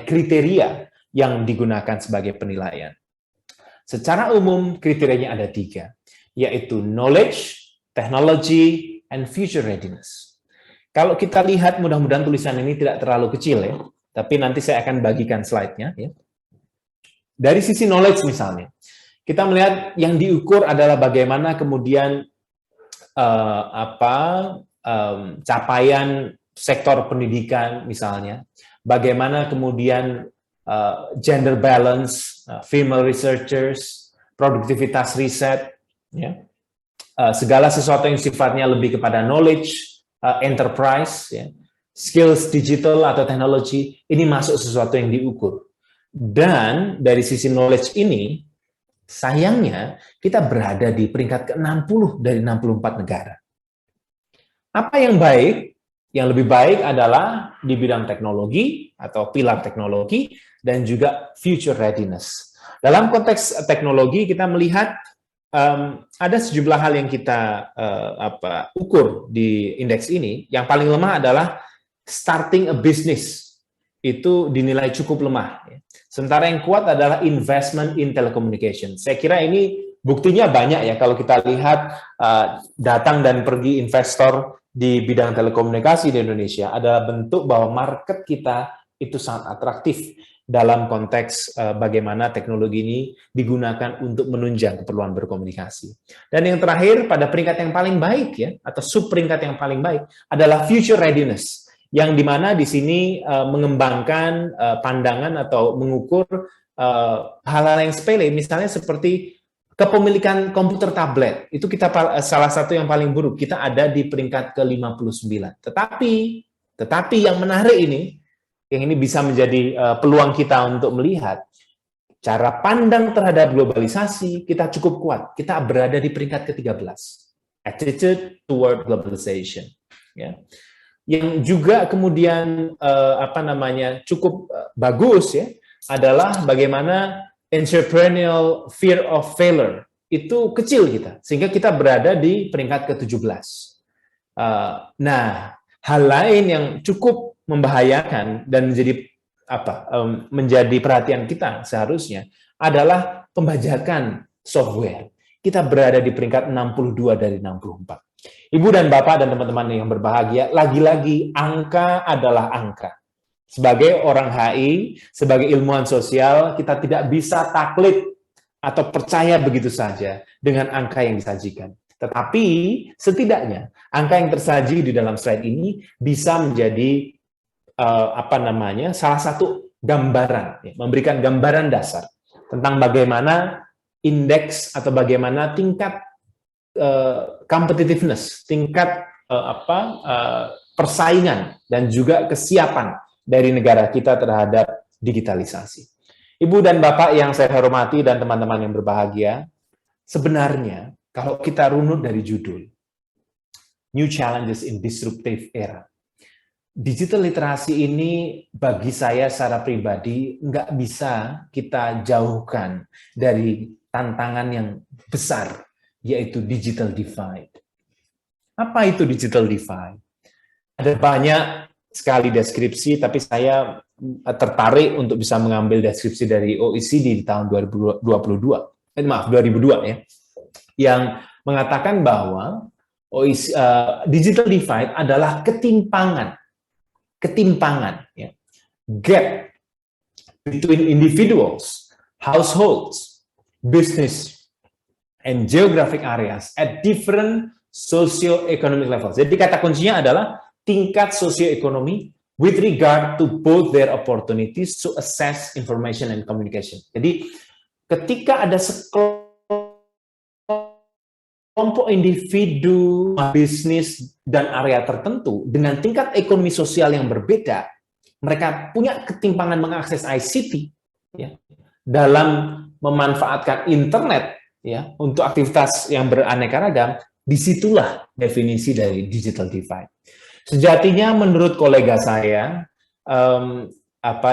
kriteria yang digunakan sebagai penilaian. Secara umum kriterianya ada 3, yaitu knowledge, technology, and future readiness. Kalau kita lihat, mudah-mudahan tulisan ini tidak terlalu kecil ya, tapi nanti saya akan bagikan slide-nya ya. Dari sisi knowledge misalnya, kita melihat yang diukur adalah bagaimana kemudian capaian sektor pendidikan misalnya, bagaimana kemudian gender balance, female researchers, produktivitas riset, ya, segala sesuatu yang sifatnya lebih kepada knowledge, enterprise, ya, skills digital atau teknologi, ini masuk sesuatu yang diukur. Dan dari sisi knowledge ini, sayangnya, kita berada di peringkat ke-60 dari 64 negara. Apa yang baik? Yang lebih baik adalah di bidang teknologi atau pilar teknologi dan juga future readiness. Dalam konteks teknologi, kita melihat ada sejumlah hal yang kita ukur di indeks ini. Yang paling lemah adalah starting a business. Itu dinilai cukup lemah. Sementara yang kuat adalah investment in telecommunication. Saya kira ini buktinya banyak ya, kalau kita lihat datang dan pergi investor di bidang telekomunikasi di Indonesia adalah bentuk bahwa market kita itu sangat atraktif dalam konteks bagaimana teknologi ini digunakan untuk menunjang keperluan berkomunikasi. Dan yang terakhir, pada peringkat yang paling baik ya, atau sub peringkat yang paling baik adalah future readiness, yang dimana di sini mengembangkan pandangan atau mengukur hal-hal yang sepele, misalnya seperti kepemilikan komputer tablet. Itu kita salah satu yang paling buruk, kita ada di peringkat ke-59. Tetapi yang menarik ini, yang ini bisa menjadi peluang kita untuk melihat cara pandang terhadap globalisasi kita cukup kuat. Kita berada di peringkat ke-13. Attitude toward globalization. Ya. Yang juga kemudian cukup bagus ya adalah bagaimana entrepreneurial fear of failure itu kecil kita, sehingga kita berada di peringkat ke-17. Nah, hal lain yang cukup membahayakan dan menjadi perhatian kita seharusnya adalah pembajakan software. Kita berada di peringkat 62 dari 64. Ibu dan Bapak dan teman-teman yang berbahagia, lagi-lagi angka adalah angka. Sebagai orang HI, sebagai ilmuwan sosial, kita tidak bisa taklid atau percaya begitu saja dengan angka yang disajikan. Tetapi setidaknya angka yang tersaji di dalam slide ini bisa menjadi salah satu gambaran, ya, memberikan gambaran dasar tentang bagaimana indeks atau bagaimana tingkat competitiveness, tingkat persaingan dan juga kesiapan dari negara kita terhadap digitalisasi. Ibu dan Bapak yang saya hormati dan teman-teman yang berbahagia, sebenarnya kalau kita runut dari judul, New Challenges in Disruptive Era, digital literasi ini bagi saya secara pribadi nggak bisa kita jauhkan dari tantangan yang besar, yaitu digital divide. Apa itu digital divide? ada banyak sekali deskripsi, tapi saya tertarik untuk bisa mengambil deskripsi dari OECD di tahun 2002 ya, yang mengatakan bahwa digital divide adalah ketimpangan ya, gap between individuals, households, business, and geographic areas at different socio-economic levels. Jadi kata kuncinya adalah tingkat sosioekonomi with regard to both their opportunities to access information and communication. Jadi ketika ada kelompok individu, bisnis, dan area tertentu dengan tingkat ekonomi sosial yang berbeda, mereka punya ketimpangan mengakses ICT ya, dalam memanfaatkan internet ya untuk aktivitas yang beraneka ragam, disitulah definisi dari digital divide. Sejatinya menurut kolega saya,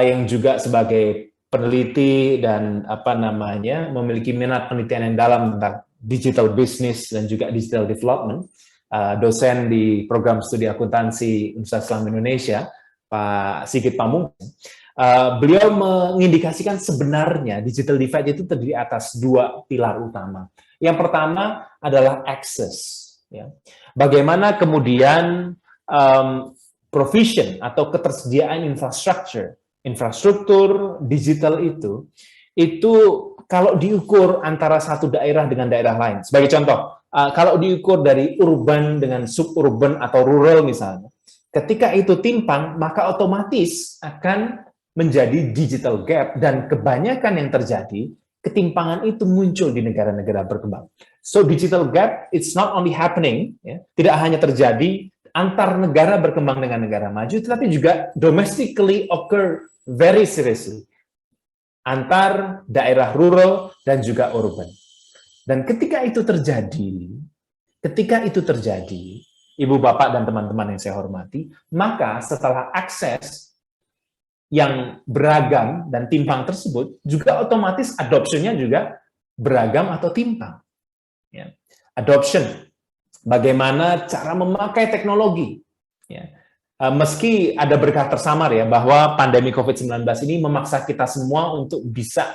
yang juga sebagai peneliti dan memiliki minat penelitian yang dalam tentang digital business dan juga digital development, dosen di program studi akuntansi Universitas Islam Indonesia, Pak Sigit Pamungkas, beliau mengindikasikan sebenarnya digital divide itu terdiri atas dua pilar utama. Yang pertama adalah access. Ya. Bagaimana kemudian provision atau ketersediaan infrastruktur digital itu kalau diukur antara satu daerah dengan daerah lain. Sebagai contoh, kalau diukur dari urban dengan suburban atau rural misalnya, ketika itu timpang, maka otomatis akan menjadi digital gap, dan kebanyakan yang terjadi, ketimpangan itu muncul di negara-negara berkembang. So digital gap, it's not only happening, ya, tidak hanya terjadi antar negara berkembang dengan negara maju, tetapi juga domestically occur very seriously antar daerah rural dan juga urban. Dan ketika itu terjadi, Ibu Bapak dan teman-teman yang saya hormati, maka setelah akses yang beragam dan timpang tersebut, juga otomatis adoption-nya juga beragam atau timpang. Ya. Adoption, bagaimana cara memakai teknologi. Ya. Meski ada berkah tersamar ya, bahwa pandemi COVID-19 ini memaksa kita semua untuk bisa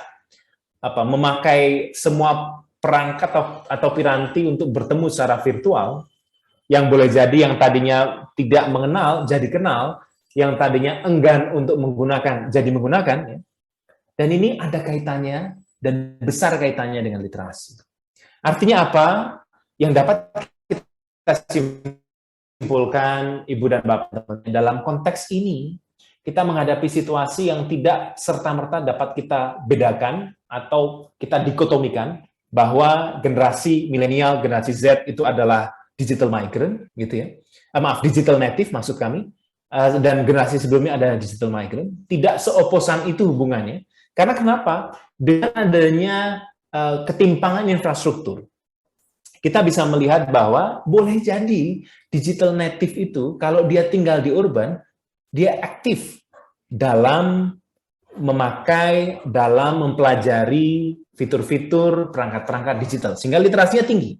memakai semua perangkat atau piranti untuk bertemu secara virtual, yang boleh jadi yang tadinya tidak mengenal jadi kenal, yang tadinya enggan untuk menggunakan jadi menggunakan, ya. Dan ini ada kaitannya dan besar kaitannya dengan literasi. Artinya apa? Yang dapat kita simpulkan, Ibu dan Bapak, dalam konteks ini kita menghadapi situasi yang tidak serta-merta dapat kita bedakan atau kita dikotomikan bahwa generasi milenial, generasi Z itu adalah digital migrant, gitu ya. Digital native maksud kami, dan generasi sebelumnya adalah digital migrant. Tidak seoposan itu hubungannya. Karena kenapa? Dengan adanya ketimpangan infrastruktur, kita bisa melihat bahwa boleh jadi digital native itu kalau dia tinggal di urban, dia aktif dalam memakai, dalam mempelajari fitur-fitur perangkat-perangkat digital, sehingga literasinya tinggi.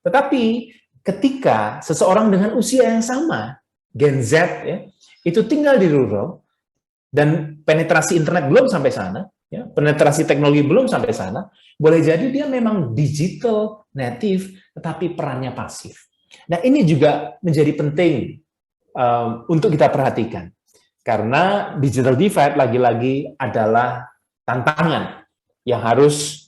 Tetapi ketika seseorang dengan usia yang sama, Gen Z, ya, itu tinggal di rural, dan penetrasi internet belum sampai sana, ya, penetrasi teknologi belum sampai sana, boleh jadi dia memang digital native, tetapi perannya pasif. Nah, ini juga menjadi penting untuk kita perhatikan. Karena digital divide lagi-lagi adalah tantangan yang harus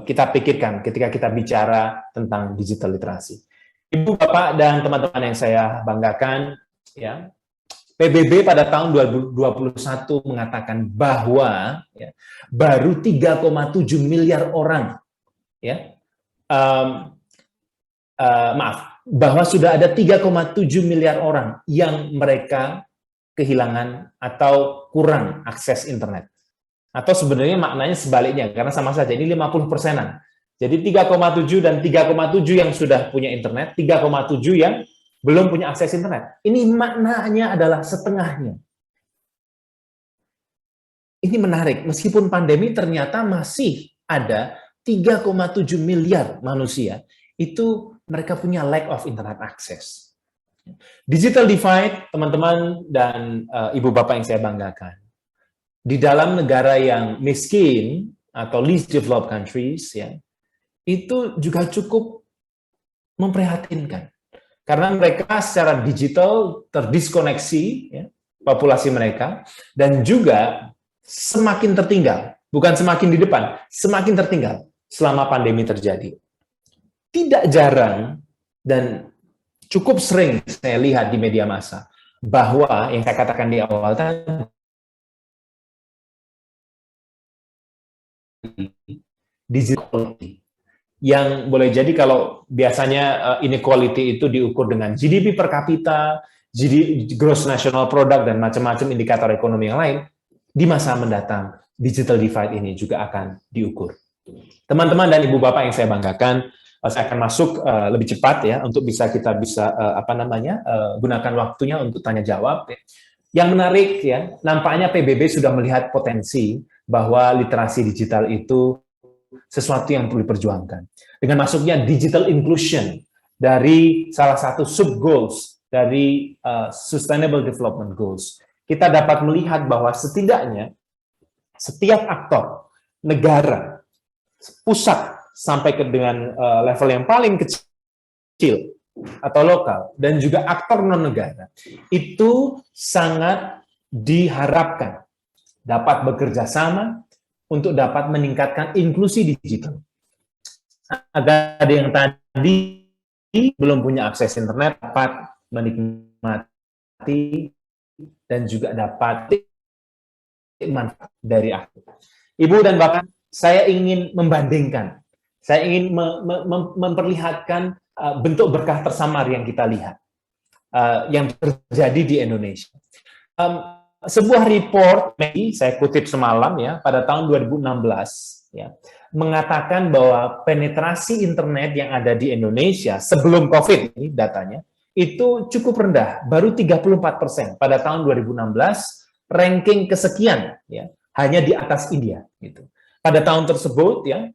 kita pikirkan ketika kita bicara tentang digital literasi. Ibu, Bapak, dan teman-teman yang saya banggakan, ya, PBB pada tahun 2021 mengatakan bahwa ya, baru 3,7 miliar orang, ya, bahwa sudah ada 3,7 miliar orang yang mereka kehilangan atau kurang akses internet. Atau sebenarnya maknanya sebaliknya, karena sama saja, ini 50%-an. Jadi 3,7 dan 3,7 yang sudah punya internet, 3,7 yang belum punya akses internet. Ini maknanya adalah setengahnya. Ini menarik, meskipun pandemi ternyata masih ada 3,7 miliar manusia, itu mereka punya lack of internet access. Digital divide, teman-teman dan ibu bapak yang saya banggakan. Di dalam negara yang miskin atau least developed countries, ya, itu juga cukup memprihatinkan. Karena mereka secara digital terdiskoneksi, ya, populasi mereka, dan juga semakin tertinggal. Bukan semakin di depan, semakin tertinggal selama pandemi terjadi. Tidak jarang dan cukup sering saya lihat di media massa bahwa yang saya katakan di awal tadi, digital yang boleh jadi kalau biasanya inequality itu diukur dengan GDP per kapita, gross national product, dan macam-macam indikator ekonomi yang lain, di masa mendatang digital divide ini juga akan diukur. Teman-teman dan ibu bapak yang saya banggakan, saya akan masuk lebih cepat ya untuk kita bisa gunakan waktunya untuk tanya jawab. Ya. Yang menarik ya, nampaknya PBB sudah melihat potensi bahwa literasi digital itu sesuatu yang perlu diperjuangkan. Dengan masuknya digital inclusion dari salah satu sub goals dari Sustainable Development Goals, kita dapat melihat bahwa setidaknya setiap aktor, negara, pusat sampai ke dengan level yang paling kecil atau lokal, dan juga aktor non-negara, itu sangat diharapkan dapat bekerja sama untuk dapat meningkatkan inklusi digital. Agar yang tadi belum punya akses internet dapat menikmati dan juga dapat manfaat dari aku. Ibu dan Bapak, saya ingin membandingkan, saya ingin memperlihatkan bentuk berkah tersamar yang kita lihat, yang terjadi di Indonesia. Sebuah report, saya kutip semalam ya, pada tahun 2016, ya, mengatakan bahwa penetrasi internet yang ada di Indonesia sebelum COVID, ini datanya, itu cukup rendah, baru 34% pada tahun 2016, ranking kesekian, ya, hanya di atas India. Gitu. Pada tahun tersebut, ya,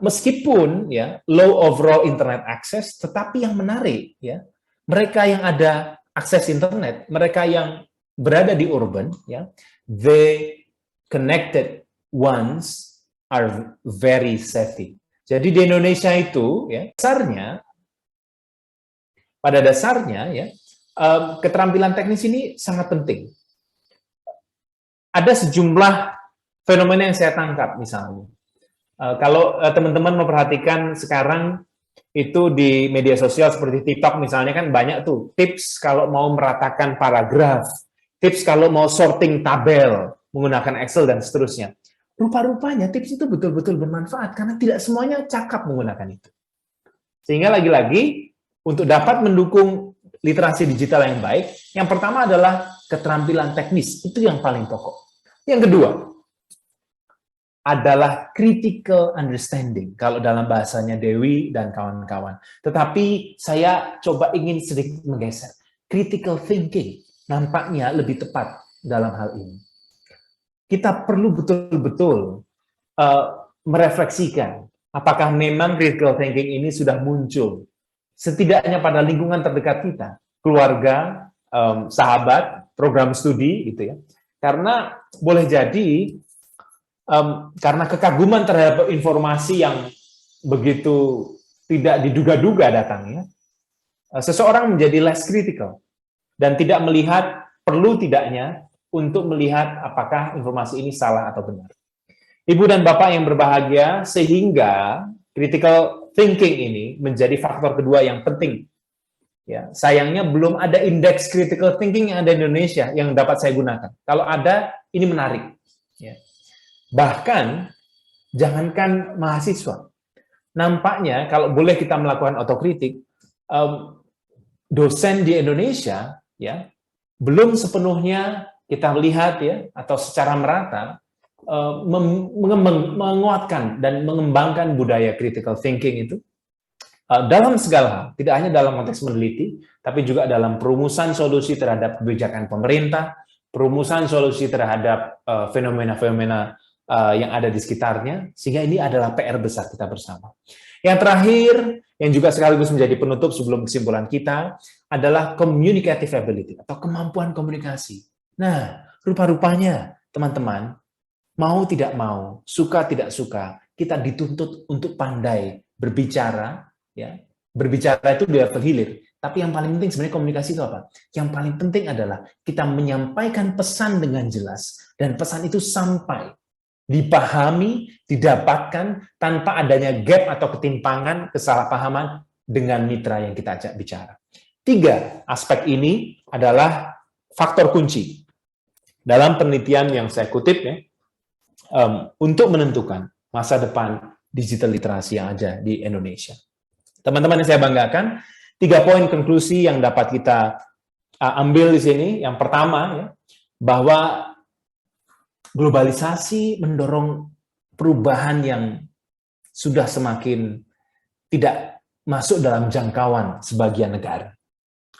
meskipun ya low overall internet access, tetapi yang menarik, ya, mereka yang ada akses internet, mereka yang berada di urban, ya, the connected ones are very savvy. Jadi di Indonesia itu, ya, pada dasarnya, ya, keterampilan teknis ini sangat penting. Ada sejumlah fenomena yang saya tangkap, misalnya. Kalau teman-teman memperhatikan sekarang itu di media sosial seperti TikTok misalnya kan banyak tuh tips kalau mau meratakan paragraf, tips kalau mau sorting tabel menggunakan Excel dan seterusnya. Rupa-rupanya tips itu betul-betul bermanfaat karena tidak semuanya cakap menggunakan itu. Sehingga lagi-lagi untuk dapat mendukung literasi digital yang baik, yang pertama adalah keterampilan teknis, itu yang paling pokok. Yang kedua adalah critical understanding, kalau dalam bahasanya Dewi dan kawan-kawan. Tetapi saya coba ingin sedikit menggeser. Critical thinking nampaknya lebih tepat dalam hal ini. Kita perlu betul-betul merefleksikan apakah memang critical thinking ini sudah muncul setidaknya pada lingkungan terdekat kita, keluarga, sahabat, program studi, gitu ya. Karena boleh jadi karena kekaguman terhadap informasi yang begitu tidak diduga-duga datangnya, seseorang menjadi less critical dan tidak melihat perlu tidaknya untuk melihat apakah informasi ini salah atau benar. Ibu dan Bapak yang berbahagia, sehingga critical thinking ini menjadi faktor kedua yang penting. Ya, sayangnya belum ada indeks critical thinking yang ada di Indonesia yang dapat saya gunakan. Kalau ada, ini menarik. Ya. Bahkan, jangankan mahasiswa. Nampaknya, kalau boleh kita melakukan otokritik, dosen di Indonesia ya belum sepenuhnya kita lihat ya atau secara merata menguatkan dan mengembangkan budaya critical thinking itu dalam segala hal, tidak hanya dalam konteks meneliti, tapi juga dalam perumusan solusi terhadap kebijakan pemerintah, perumusan solusi terhadap fenomena-fenomena yang ada di sekitarnya, sehingga ini adalah PR besar kita bersama. Yang terakhir, yang juga sekaligus menjadi penutup sebelum kesimpulan kita, adalah communicative ability atau kemampuan komunikasi. Nah, rupa-rupanya teman-teman, mau tidak mau, suka tidak suka, kita dituntut untuk pandai berbicara, ya. Berbicara itu di level hilir, tapi yang paling penting sebenarnya komunikasi itu apa? Yang paling penting adalah kita menyampaikan pesan dengan jelas dan pesan itu sampai dipahami, didapatkan tanpa adanya gap atau ketimpangan, kesalahpahaman dengan mitra yang kita ajak bicara. 3 aspek ini adalah faktor kunci dalam penelitian yang saya kutip ya, untuk menentukan masa depan digital literasi yang ada di Indonesia. Teman-teman yang saya banggakan, 3 poin konklusi yang dapat kita ambil di sini. Yang pertama, ya, bahwa globalisasi mendorong perubahan yang sudah semakin tidak masuk dalam jangkauan sebagian negara.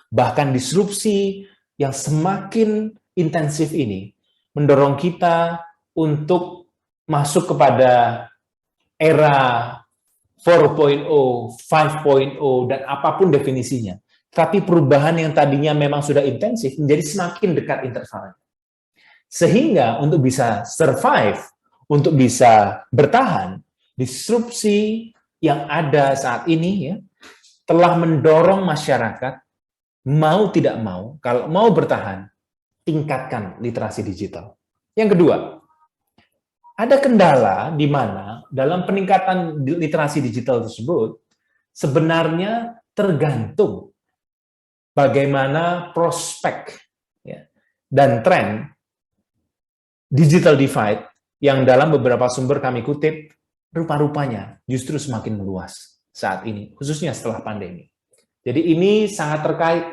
Bahkan disrupsi yang semakin intensif ini mendorong kita untuk masuk kepada era 4.0, 5.0, dan apapun definisinya. Tapi perubahan yang tadinya memang sudah intensif menjadi semakin dekat intervalnya. Sehingga untuk bisa survive, untuk bisa bertahan, disrupsi yang ada saat ini ya, telah mendorong masyarakat mau tidak mau, kalau mau bertahan, tingkatkan literasi digital. Yang kedua, ada kendala di mana dalam peningkatan literasi digital tersebut sebenarnya tergantung bagaimana prospek ya, dan tren digital divide yang dalam beberapa sumber kami kutip rupa-rupanya justru semakin meluas saat ini, khususnya setelah pandemi. Jadi ini sangat terkait.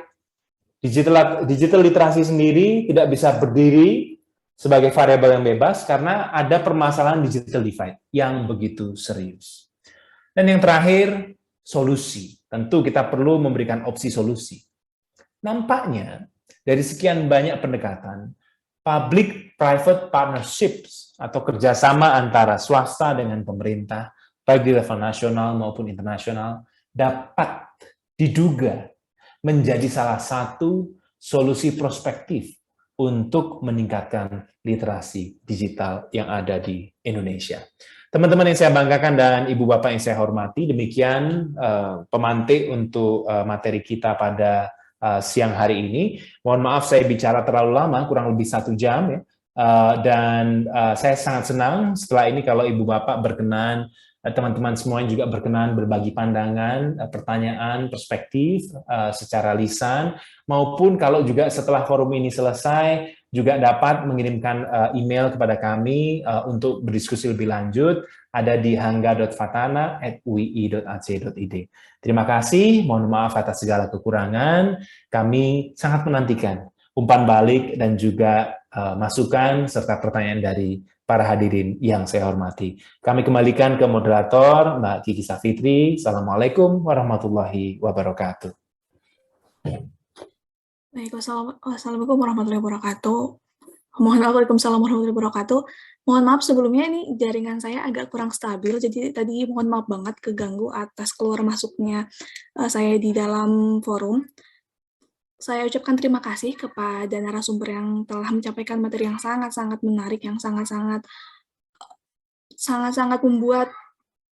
Digital literasi sendiri tidak bisa berdiri sebagai variabel yang bebas karena ada permasalahan digital divide yang begitu serius. Dan yang terakhir, solusi. Tentu kita perlu memberikan opsi solusi. Nampaknya dari sekian banyak pendekatan, public-private partnerships atau kerjasama antara swasta dengan pemerintah, baik di level nasional maupun internasional, dapat diduga menjadi salah satu solusi prospektif untuk meningkatkan literasi digital yang ada di Indonesia. Teman-teman yang saya banggakan dan Ibu Bapak yang saya hormati, demikian pemantik untuk materi kita pada siang hari ini. Mohon maaf saya bicara terlalu lama, kurang lebih 1 jam ya. Dan saya sangat senang setelah ini kalau Ibu Bapak berkenan, teman-teman semuanya juga berkenan berbagi pandangan, pertanyaan, perspektif secara lisan, maupun kalau juga setelah forum ini selesai, juga dapat mengirimkan email kepada kami untuk berdiskusi lebih lanjut, ada di hangga.fatana@ui.ac.id. Terima kasih, mohon maaf atas segala kekurangan, kami sangat menantikan umpan balik dan juga masukan serta pertanyaan dari para hadirin yang saya hormati. Kami kembalikan ke moderator, Mbak Kiki Safitri. Assalamualaikum warahmatullahi wabarakatuh. Baik, wassalamualaikum warahmatullahi wabarakatuh. Waalaikumsalam warahmatullahi wabarakatuh. Mohon maaf sebelumnya ini jaringan saya agak kurang stabil, jadi tadi mohon maaf banget keganggu atas keluar masuknya saya di dalam forum. Saya ucapkan terima kasih kepada narasumber yang telah menyampaikan materi yang sangat-sangat menarik, yang sangat-sangat membuat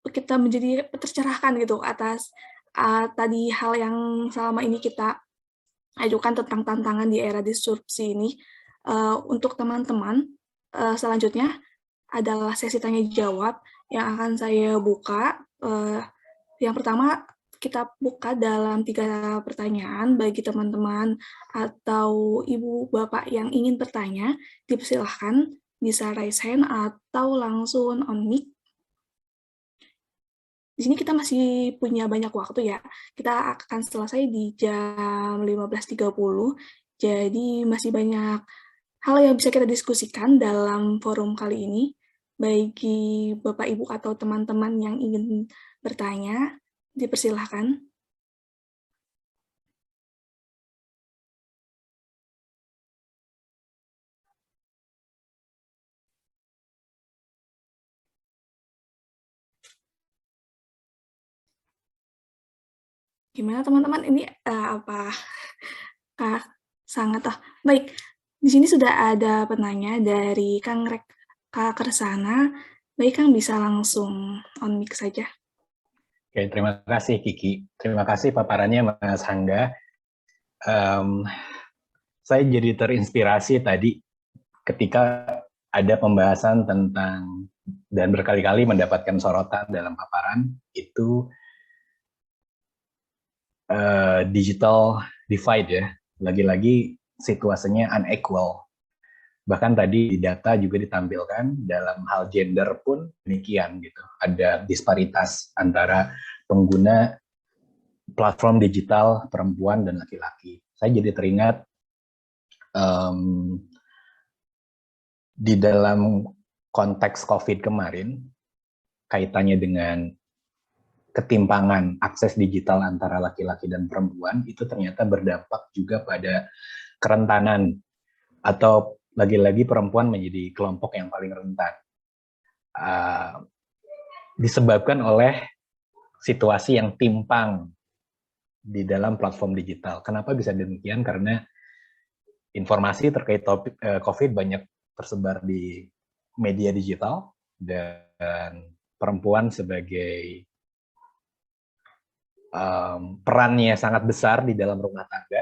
kita menjadi tercerahkan gitu atas tadi hal yang selama ini kita ajukan tentang tantangan di era disrupsi ini. Untuk teman-teman, selanjutnya adalah sesi tanya jawab yang akan saya buka. Yang pertama, kita buka dalam 3 pertanyaan bagi teman-teman atau ibu bapak yang ingin bertanya, dipersilahkan bisa raise hand atau langsung on mic. Di sini kita masih punya banyak waktu ya. Kita akan selesai di jam 15.30, jadi masih banyak hal yang bisa kita diskusikan dalam forum kali ini. Bagi Bapak, Ibu, atau teman-teman yang ingin bertanya, dipersilahkan. Gimana teman-teman, ini apa Kak, sangat baik. Di sini sudah ada penanya dari Kang Kak Kersana. Baik, Kang bisa langsung on mic saja. Oke, terima kasih Kiki. Terima kasih paparannya Mas Hangga. Saya jadi terinspirasi tadi ketika ada pembahasan tentang dan berkali-kali mendapatkan sorotan dalam paparan itu digital divide ya. Lagi-lagi situasinya unequal. Bahkan tadi di data juga ditampilkan dalam hal gender pun demikian gitu. Ada disparitas antara pengguna platform digital perempuan dan laki-laki. Saya jadi teringat di dalam konteks COVID kemarin, kaitannya dengan ketimpangan akses digital antara laki-laki dan perempuan, itu ternyata berdampak juga pada kerentanan atau lagi-lagi perempuan menjadi kelompok yang paling rentan. Disebabkan oleh situasi yang timpang di dalam platform digital. Kenapa bisa demikian? Karena informasi terkait topik COVID banyak tersebar di media digital dan perempuan sebagai perannya sangat besar di dalam rumah tangga,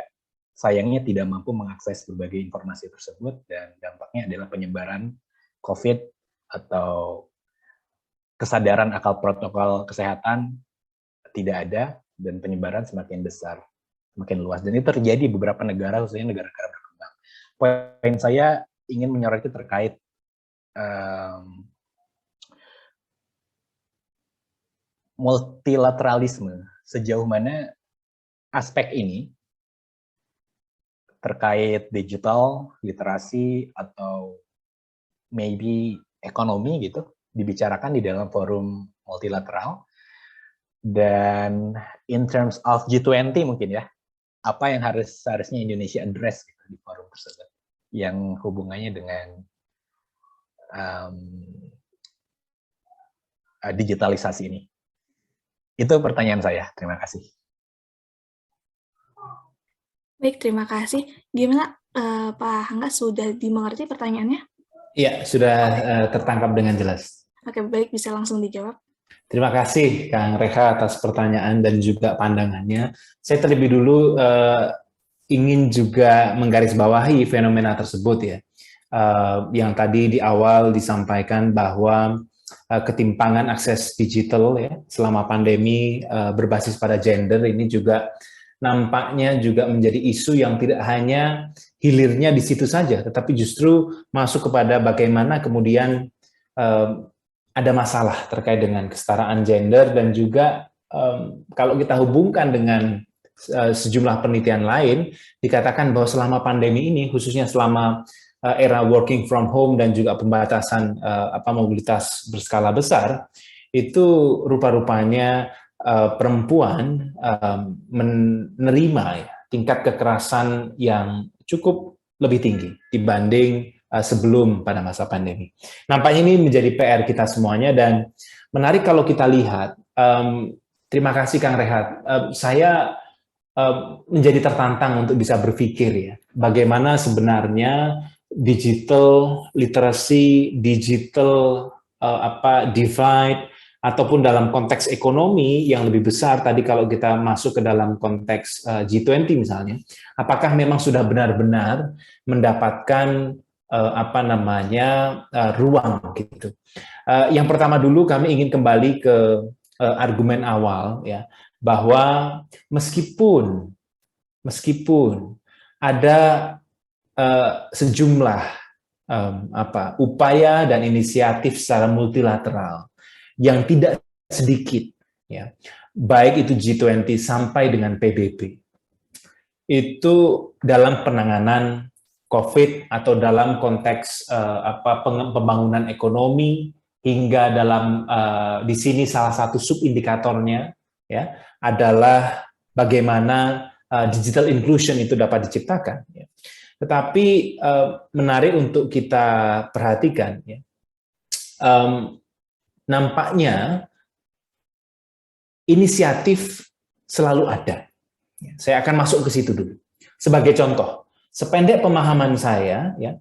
sayangnya tidak mampu mengakses berbagai informasi tersebut dan dampaknya adalah penyebaran COVID atau kesadaran akan protokol kesehatan tidak ada dan penyebaran semakin besar, semakin luas. Dan itu terjadi di beberapa negara, khususnya negara-negara berkembang. Poin saya ingin menyoroti terkait multilateralisme. Sejauh mana aspek ini terkait digital, literasi, atau maybe ekonomi gitu, dibicarakan di dalam forum multilateral. Dan in terms of G20 mungkin ya, apa yang seharusnya Indonesia address gitu, di forum tersebut, yang hubungannya dengan digitalisasi ini. Itu pertanyaan saya. Terima kasih. Baik, terima kasih. Gimana Pak Hangga, sudah dimengerti pertanyaannya? Iya, sudah tertangkap dengan jelas. Oke, baik, bisa langsung dijawab. Terima kasih Kang Reha atas pertanyaan dan juga pandangannya. Saya terlebih dulu ingin juga menggarisbawahi fenomena tersebut ya. Yang tadi di awal disampaikan bahwa ketimpangan akses digital ya selama pandemi berbasis pada gender ini juga nampaknya juga menjadi isu yang tidak hanya hilirnya di situ saja, tetapi justru masuk kepada bagaimana kemudian ada masalah terkait dengan kesetaraan gender dan juga kalau kita hubungkan dengan sejumlah penelitian lain dikatakan bahwa selama pandemi ini khususnya selama era working from home dan juga pembatasan mobilitas berskala besar, itu rupa-rupanya perempuan menerima ya, tingkat kekerasan yang cukup lebih tinggi dibanding sebelum pada masa pandemi. Nampaknya ini menjadi PR kita semuanya dan menarik kalau kita lihat, terima kasih Kang Rehat, saya menjadi tertantang untuk bisa berpikir ya, bagaimana sebenarnya digital literacy, digital divide, ataupun dalam konteks ekonomi yang lebih besar tadi kalau kita masuk ke dalam konteks G20 misalnya, apakah memang sudah benar-benar mendapatkan ruang gitu. Yang pertama dulu kami ingin kembali ke argumen awal ya, bahwa meskipun ada sejumlah upaya dan inisiatif secara multilateral yang tidak sedikit ya, baik itu G20 sampai dengan PBB, itu dalam penanganan COVID atau dalam konteks pembangunan ekonomi hingga dalam di sini salah satu subindikatornya ya adalah bagaimana digital inclusion itu dapat diciptakan ya. Tetapi menarik untuk kita perhatikan ya, nampaknya inisiatif selalu ada. Saya akan masuk ke situ dulu. Sebagai contoh, sependek pemahaman saya, ya,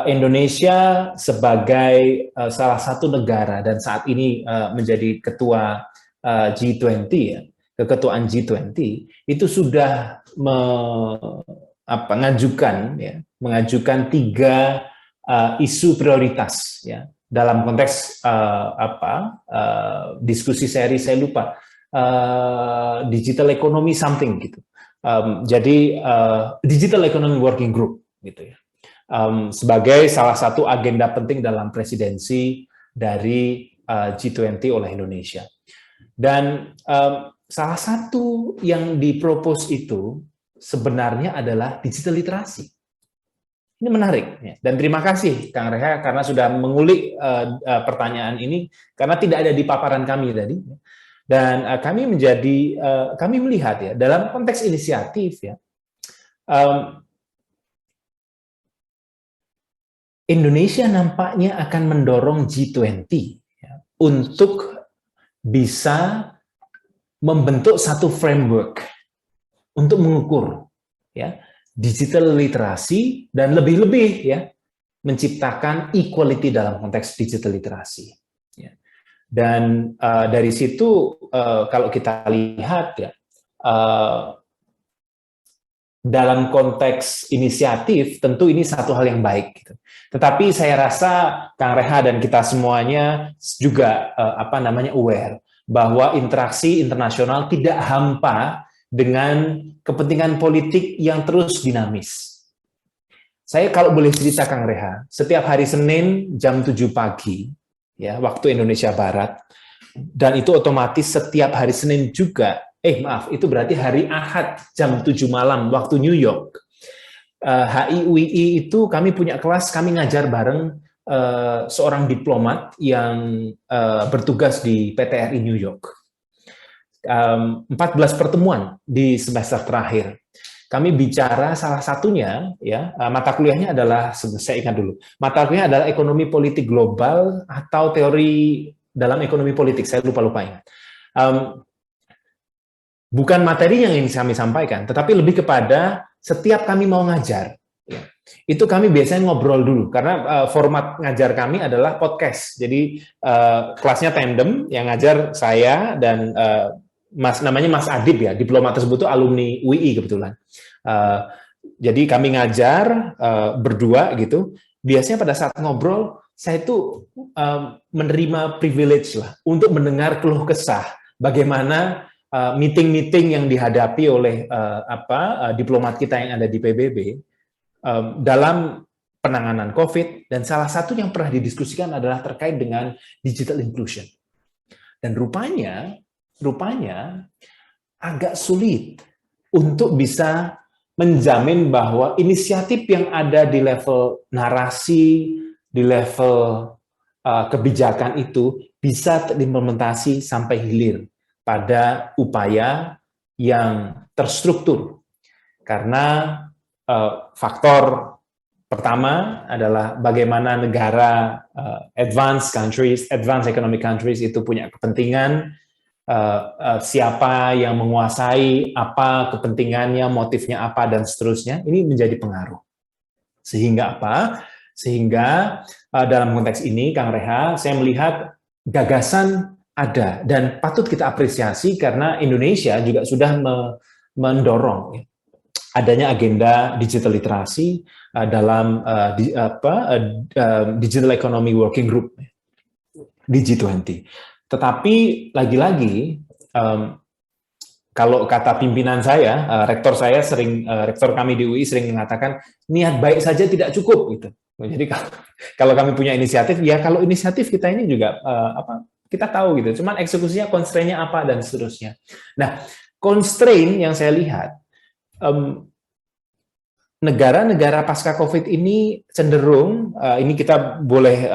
Indonesia sebagai salah satu negara dan saat ini menjadi ketua G20, ya, keketuaan G20 itu sudah mengajukan 3 isu prioritas, ya, dalam konteks diskusi seri saya lupa, digital economy something gitu. Jadi digital economy working group gitu ya. Sebagai salah satu agenda penting dalam presidensi dari G20 oleh Indonesia. Dan salah satu yang dipropos itu sebenarnya adalah digital literasi. Ini menarik, ya. Dan terima kasih Kang Reha karena sudah mengulik pertanyaan ini karena tidak ada di paparan kami tadi. Dan kami melihat, ya, dalam konteks inisiatif, ya, Indonesia nampaknya akan mendorong G20, ya, untuk bisa membentuk satu framework untuk mengukur, ya, digital literasi dan lebih-lebih, ya, menciptakan equality dalam konteks digital literasi. Ya. Dan dari situ kalau kita lihat, ya, dalam konteks inisiatif tentu ini satu hal yang baik. Gitu. Tetapi saya rasa Kang Reha dan kita semuanya juga aware bahwa interaksi internasional tidak hampa dengan kepentingan politik yang terus dinamis. Saya kalau boleh cerita Kang Reha, setiap hari Senin jam 7 pagi, ya, waktu Indonesia Barat, dan itu otomatis setiap hari Senin juga, itu berarti hari Ahad jam 7 malam waktu New York. HIUI itu kami punya kelas, kami ngajar bareng seorang diplomat yang bertugas di PTRI New York. 14 pertemuan di semester terakhir. Kami bicara salah satunya, ya, mata kuliahnya adalah, saya ingat dulu, mata kuliahnya adalah ekonomi politik global atau teori dalam ekonomi politik, saya lupa ingat. Bukan materi yang ingin kami sampaikan, tetapi lebih kepada setiap kami mau ngajar, ya, itu kami biasanya ngobrol dulu, karena format ngajar kami adalah podcast. Jadi kelasnya tandem, yang ngajar saya dan namanya Mas Adib, ya, diplomat tersebut itu alumni UI kebetulan. Jadi kami ngajar berdua gitu. Biasanya pada saat ngobrol, saya itu menerima privilege lah untuk mendengar keluh kesah bagaimana meeting-meeting yang dihadapi oleh diplomat kita yang ada di PBB dalam penanganan COVID, dan salah satu yang pernah didiskusikan adalah terkait dengan digital inclusion. Dan rupanya agak sulit untuk bisa menjamin bahwa inisiatif yang ada di level narasi, di level kebijakan itu bisa diimplementasi sampai hilir pada upaya yang terstruktur. Karena faktor pertama adalah bagaimana negara advanced economic countries itu punya kepentingan, siapa yang menguasai, apa kepentingannya, motifnya apa, dan seterusnya, ini menjadi pengaruh. Sehingga apa? Sehingga dalam konteks ini, Kang Reha, saya melihat gagasan ada, dan patut kita apresiasi karena Indonesia juga sudah mendorong adanya agenda digital literasi dalam Digital Economy Working Group di G20. Tetapi lagi-lagi, kalau kata pimpinan saya, rektor kami di UI sering mengatakan niat baik saja tidak cukup gitu. Jadi kalau kami punya inisiatif, ya kalau inisiatif kita ini juga kita tahu gitu. Cuman eksekusinya, constraint-nya apa dan seterusnya. Nah, constraint yang saya lihat, negara-negara pasca COVID ini cenderung, ini kita boleh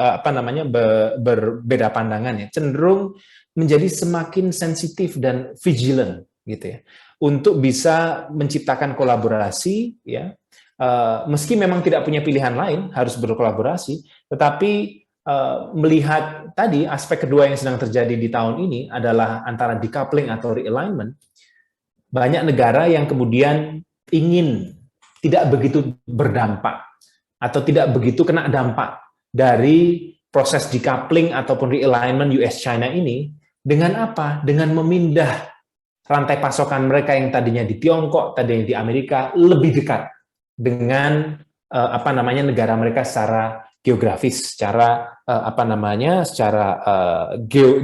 berbeda pandangan, ya, cenderung menjadi semakin sensitif dan vigilant gitu ya, untuk bisa menciptakan kolaborasi, ya, meski memang tidak punya pilihan lain harus berkolaborasi, tetapi melihat tadi aspek kedua yang sedang terjadi di tahun ini adalah antara decoupling atau realignment. Banyak negara yang kemudian ingin tidak begitu berdampak atau tidak begitu kena dampak dari proses decoupling ataupun realignment US-China ini dengan apa? Dengan memindah rantai pasokan mereka yang tadinya di Tiongkok, tadinya di Amerika, lebih dekat dengan negara mereka secara geografis, secara secara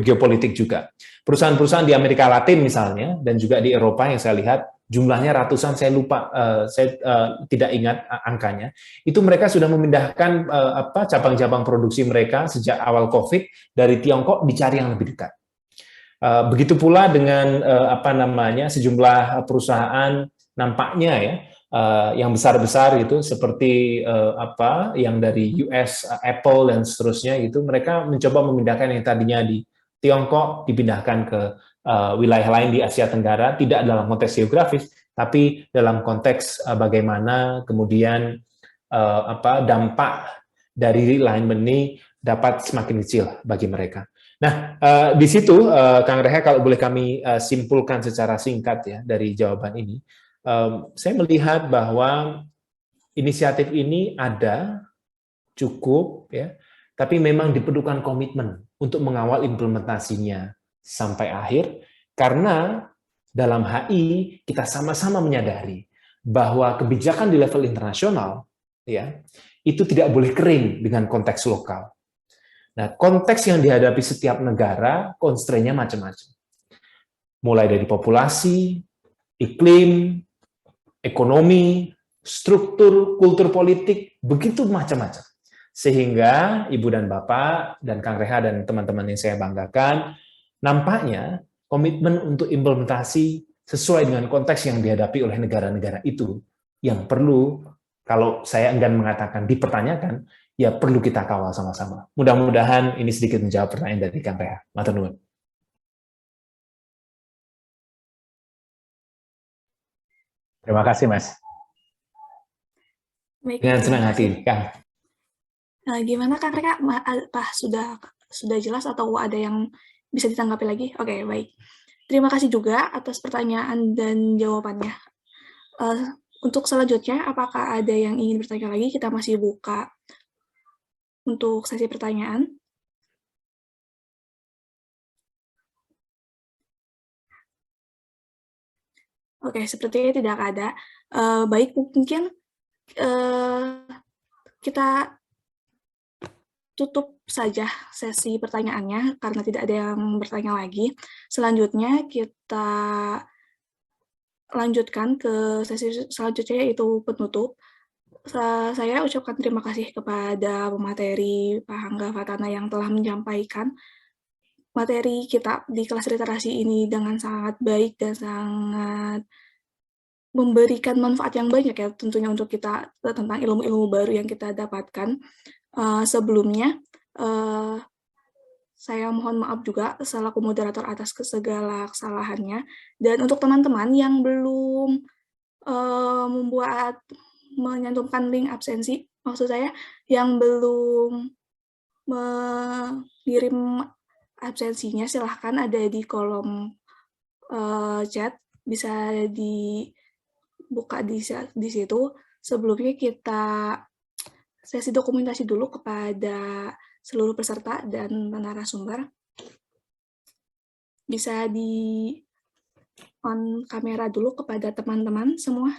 geopolitik juga. Perusahaan-perusahaan di Amerika Latin misalnya dan juga di Eropa yang saya lihat jumlahnya ratusan, saya lupa, saya tidak ingat angkanya. Itu mereka sudah memindahkan cabang-cabang produksi mereka sejak awal COVID dari Tiongkok dicari yang lebih dekat. Begitu pula dengan sejumlah perusahaan nampaknya ya yang besar-besar gitu seperti yang dari US, Apple dan seterusnya itu mereka mencoba memindahkan yang tadinya di Tiongkok dipindahkan ke wilayah lain di Asia Tenggara, tidak dalam konteks geografis tapi dalam konteks bagaimana kemudian dampak dari realignment ini dapat semakin kecil bagi mereka. Nah, di situ Kang Reha kalau boleh kami simpulkan secara singkat ya dari jawaban ini, saya melihat bahwa inisiatif ini ada, cukup, ya, tapi memang diperlukan komitmen untuk mengawal implementasinya sampai akhir, karena dalam HI kita sama-sama menyadari bahwa kebijakan di level internasional ya itu tidak boleh kering dengan konteks lokal. Nah, konteks yang dihadapi setiap negara, constraint-nya macam-macam. Mulai dari populasi, iklim, ekonomi, struktur, kultur politik, begitu macam-macam. Sehingga Ibu dan Bapak, dan Kang Reha dan teman-teman yang saya banggakan, nampaknya komitmen untuk implementasi sesuai dengan konteks yang dihadapi oleh negara-negara itu, yang perlu, kalau saya enggan mengatakan dipertanyakan, ya perlu kita kawal sama-sama. Mudah-mudahan ini sedikit menjawab pertanyaan dari Kang Reha. Matur nuwun. Terima kasih, Mas. Baik, Dengan terima senang kasih. hati, Kang. Gimana Kang Reka? Apa sudah jelas atau ada yang bisa ditanggapi lagi? Oke, baik. Terima kasih juga atas pertanyaan dan jawabannya. Untuk selanjutnya, apakah ada yang ingin bertanya lagi? Kita masih buka untuk sesi pertanyaan. Oke, sepertinya tidak ada. Baik, mungkin kita tutup saja sesi pertanyaannya karena tidak ada yang bertanya lagi. Selanjutnya kita lanjutkan ke sesi selanjutnya yaitu penutup. Saya ucapkan terima kasih kepada pemateri Pak Hangga Fatana yang telah menyampaikan materi kita di kelas literasi ini dengan sangat baik dan sangat memberikan manfaat yang banyak ya tentunya untuk kita tentang ilmu-ilmu baru yang kita dapatkan. Sebelumnya, saya mohon maaf juga selaku moderator atas segala kesalahannya. Dan untuk teman-teman yang belum menyantumkan link absensi, maksud saya yang belum mengirim absensinya, silahkan ada di kolom chat, bisa dibuka di situ. Sebelumnya kita sesi dokumentasi dulu kepada seluruh peserta dan narasumber. Bisa di on kamera dulu kepada teman-teman semua.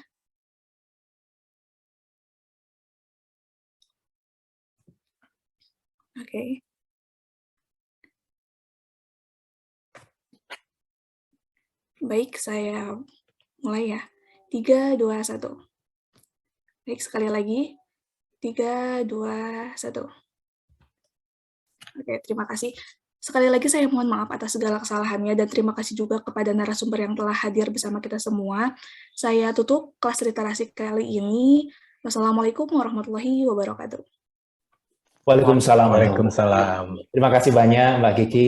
Oke. Baik, saya mulai ya. 3, 2, 1. Baik, sekali lagi. 3, 2, 1. Oke, terima kasih. Sekali lagi saya mohon maaf atas segala kesalahannya dan terima kasih juga kepada narasumber yang telah hadir bersama kita semua. Saya tutup kelas literasi kali ini. Wassalamualaikum warahmatullahi wabarakatuh. Waalaikumsalam. Waalaikumsalam. Terima kasih banyak Mbak Kiki.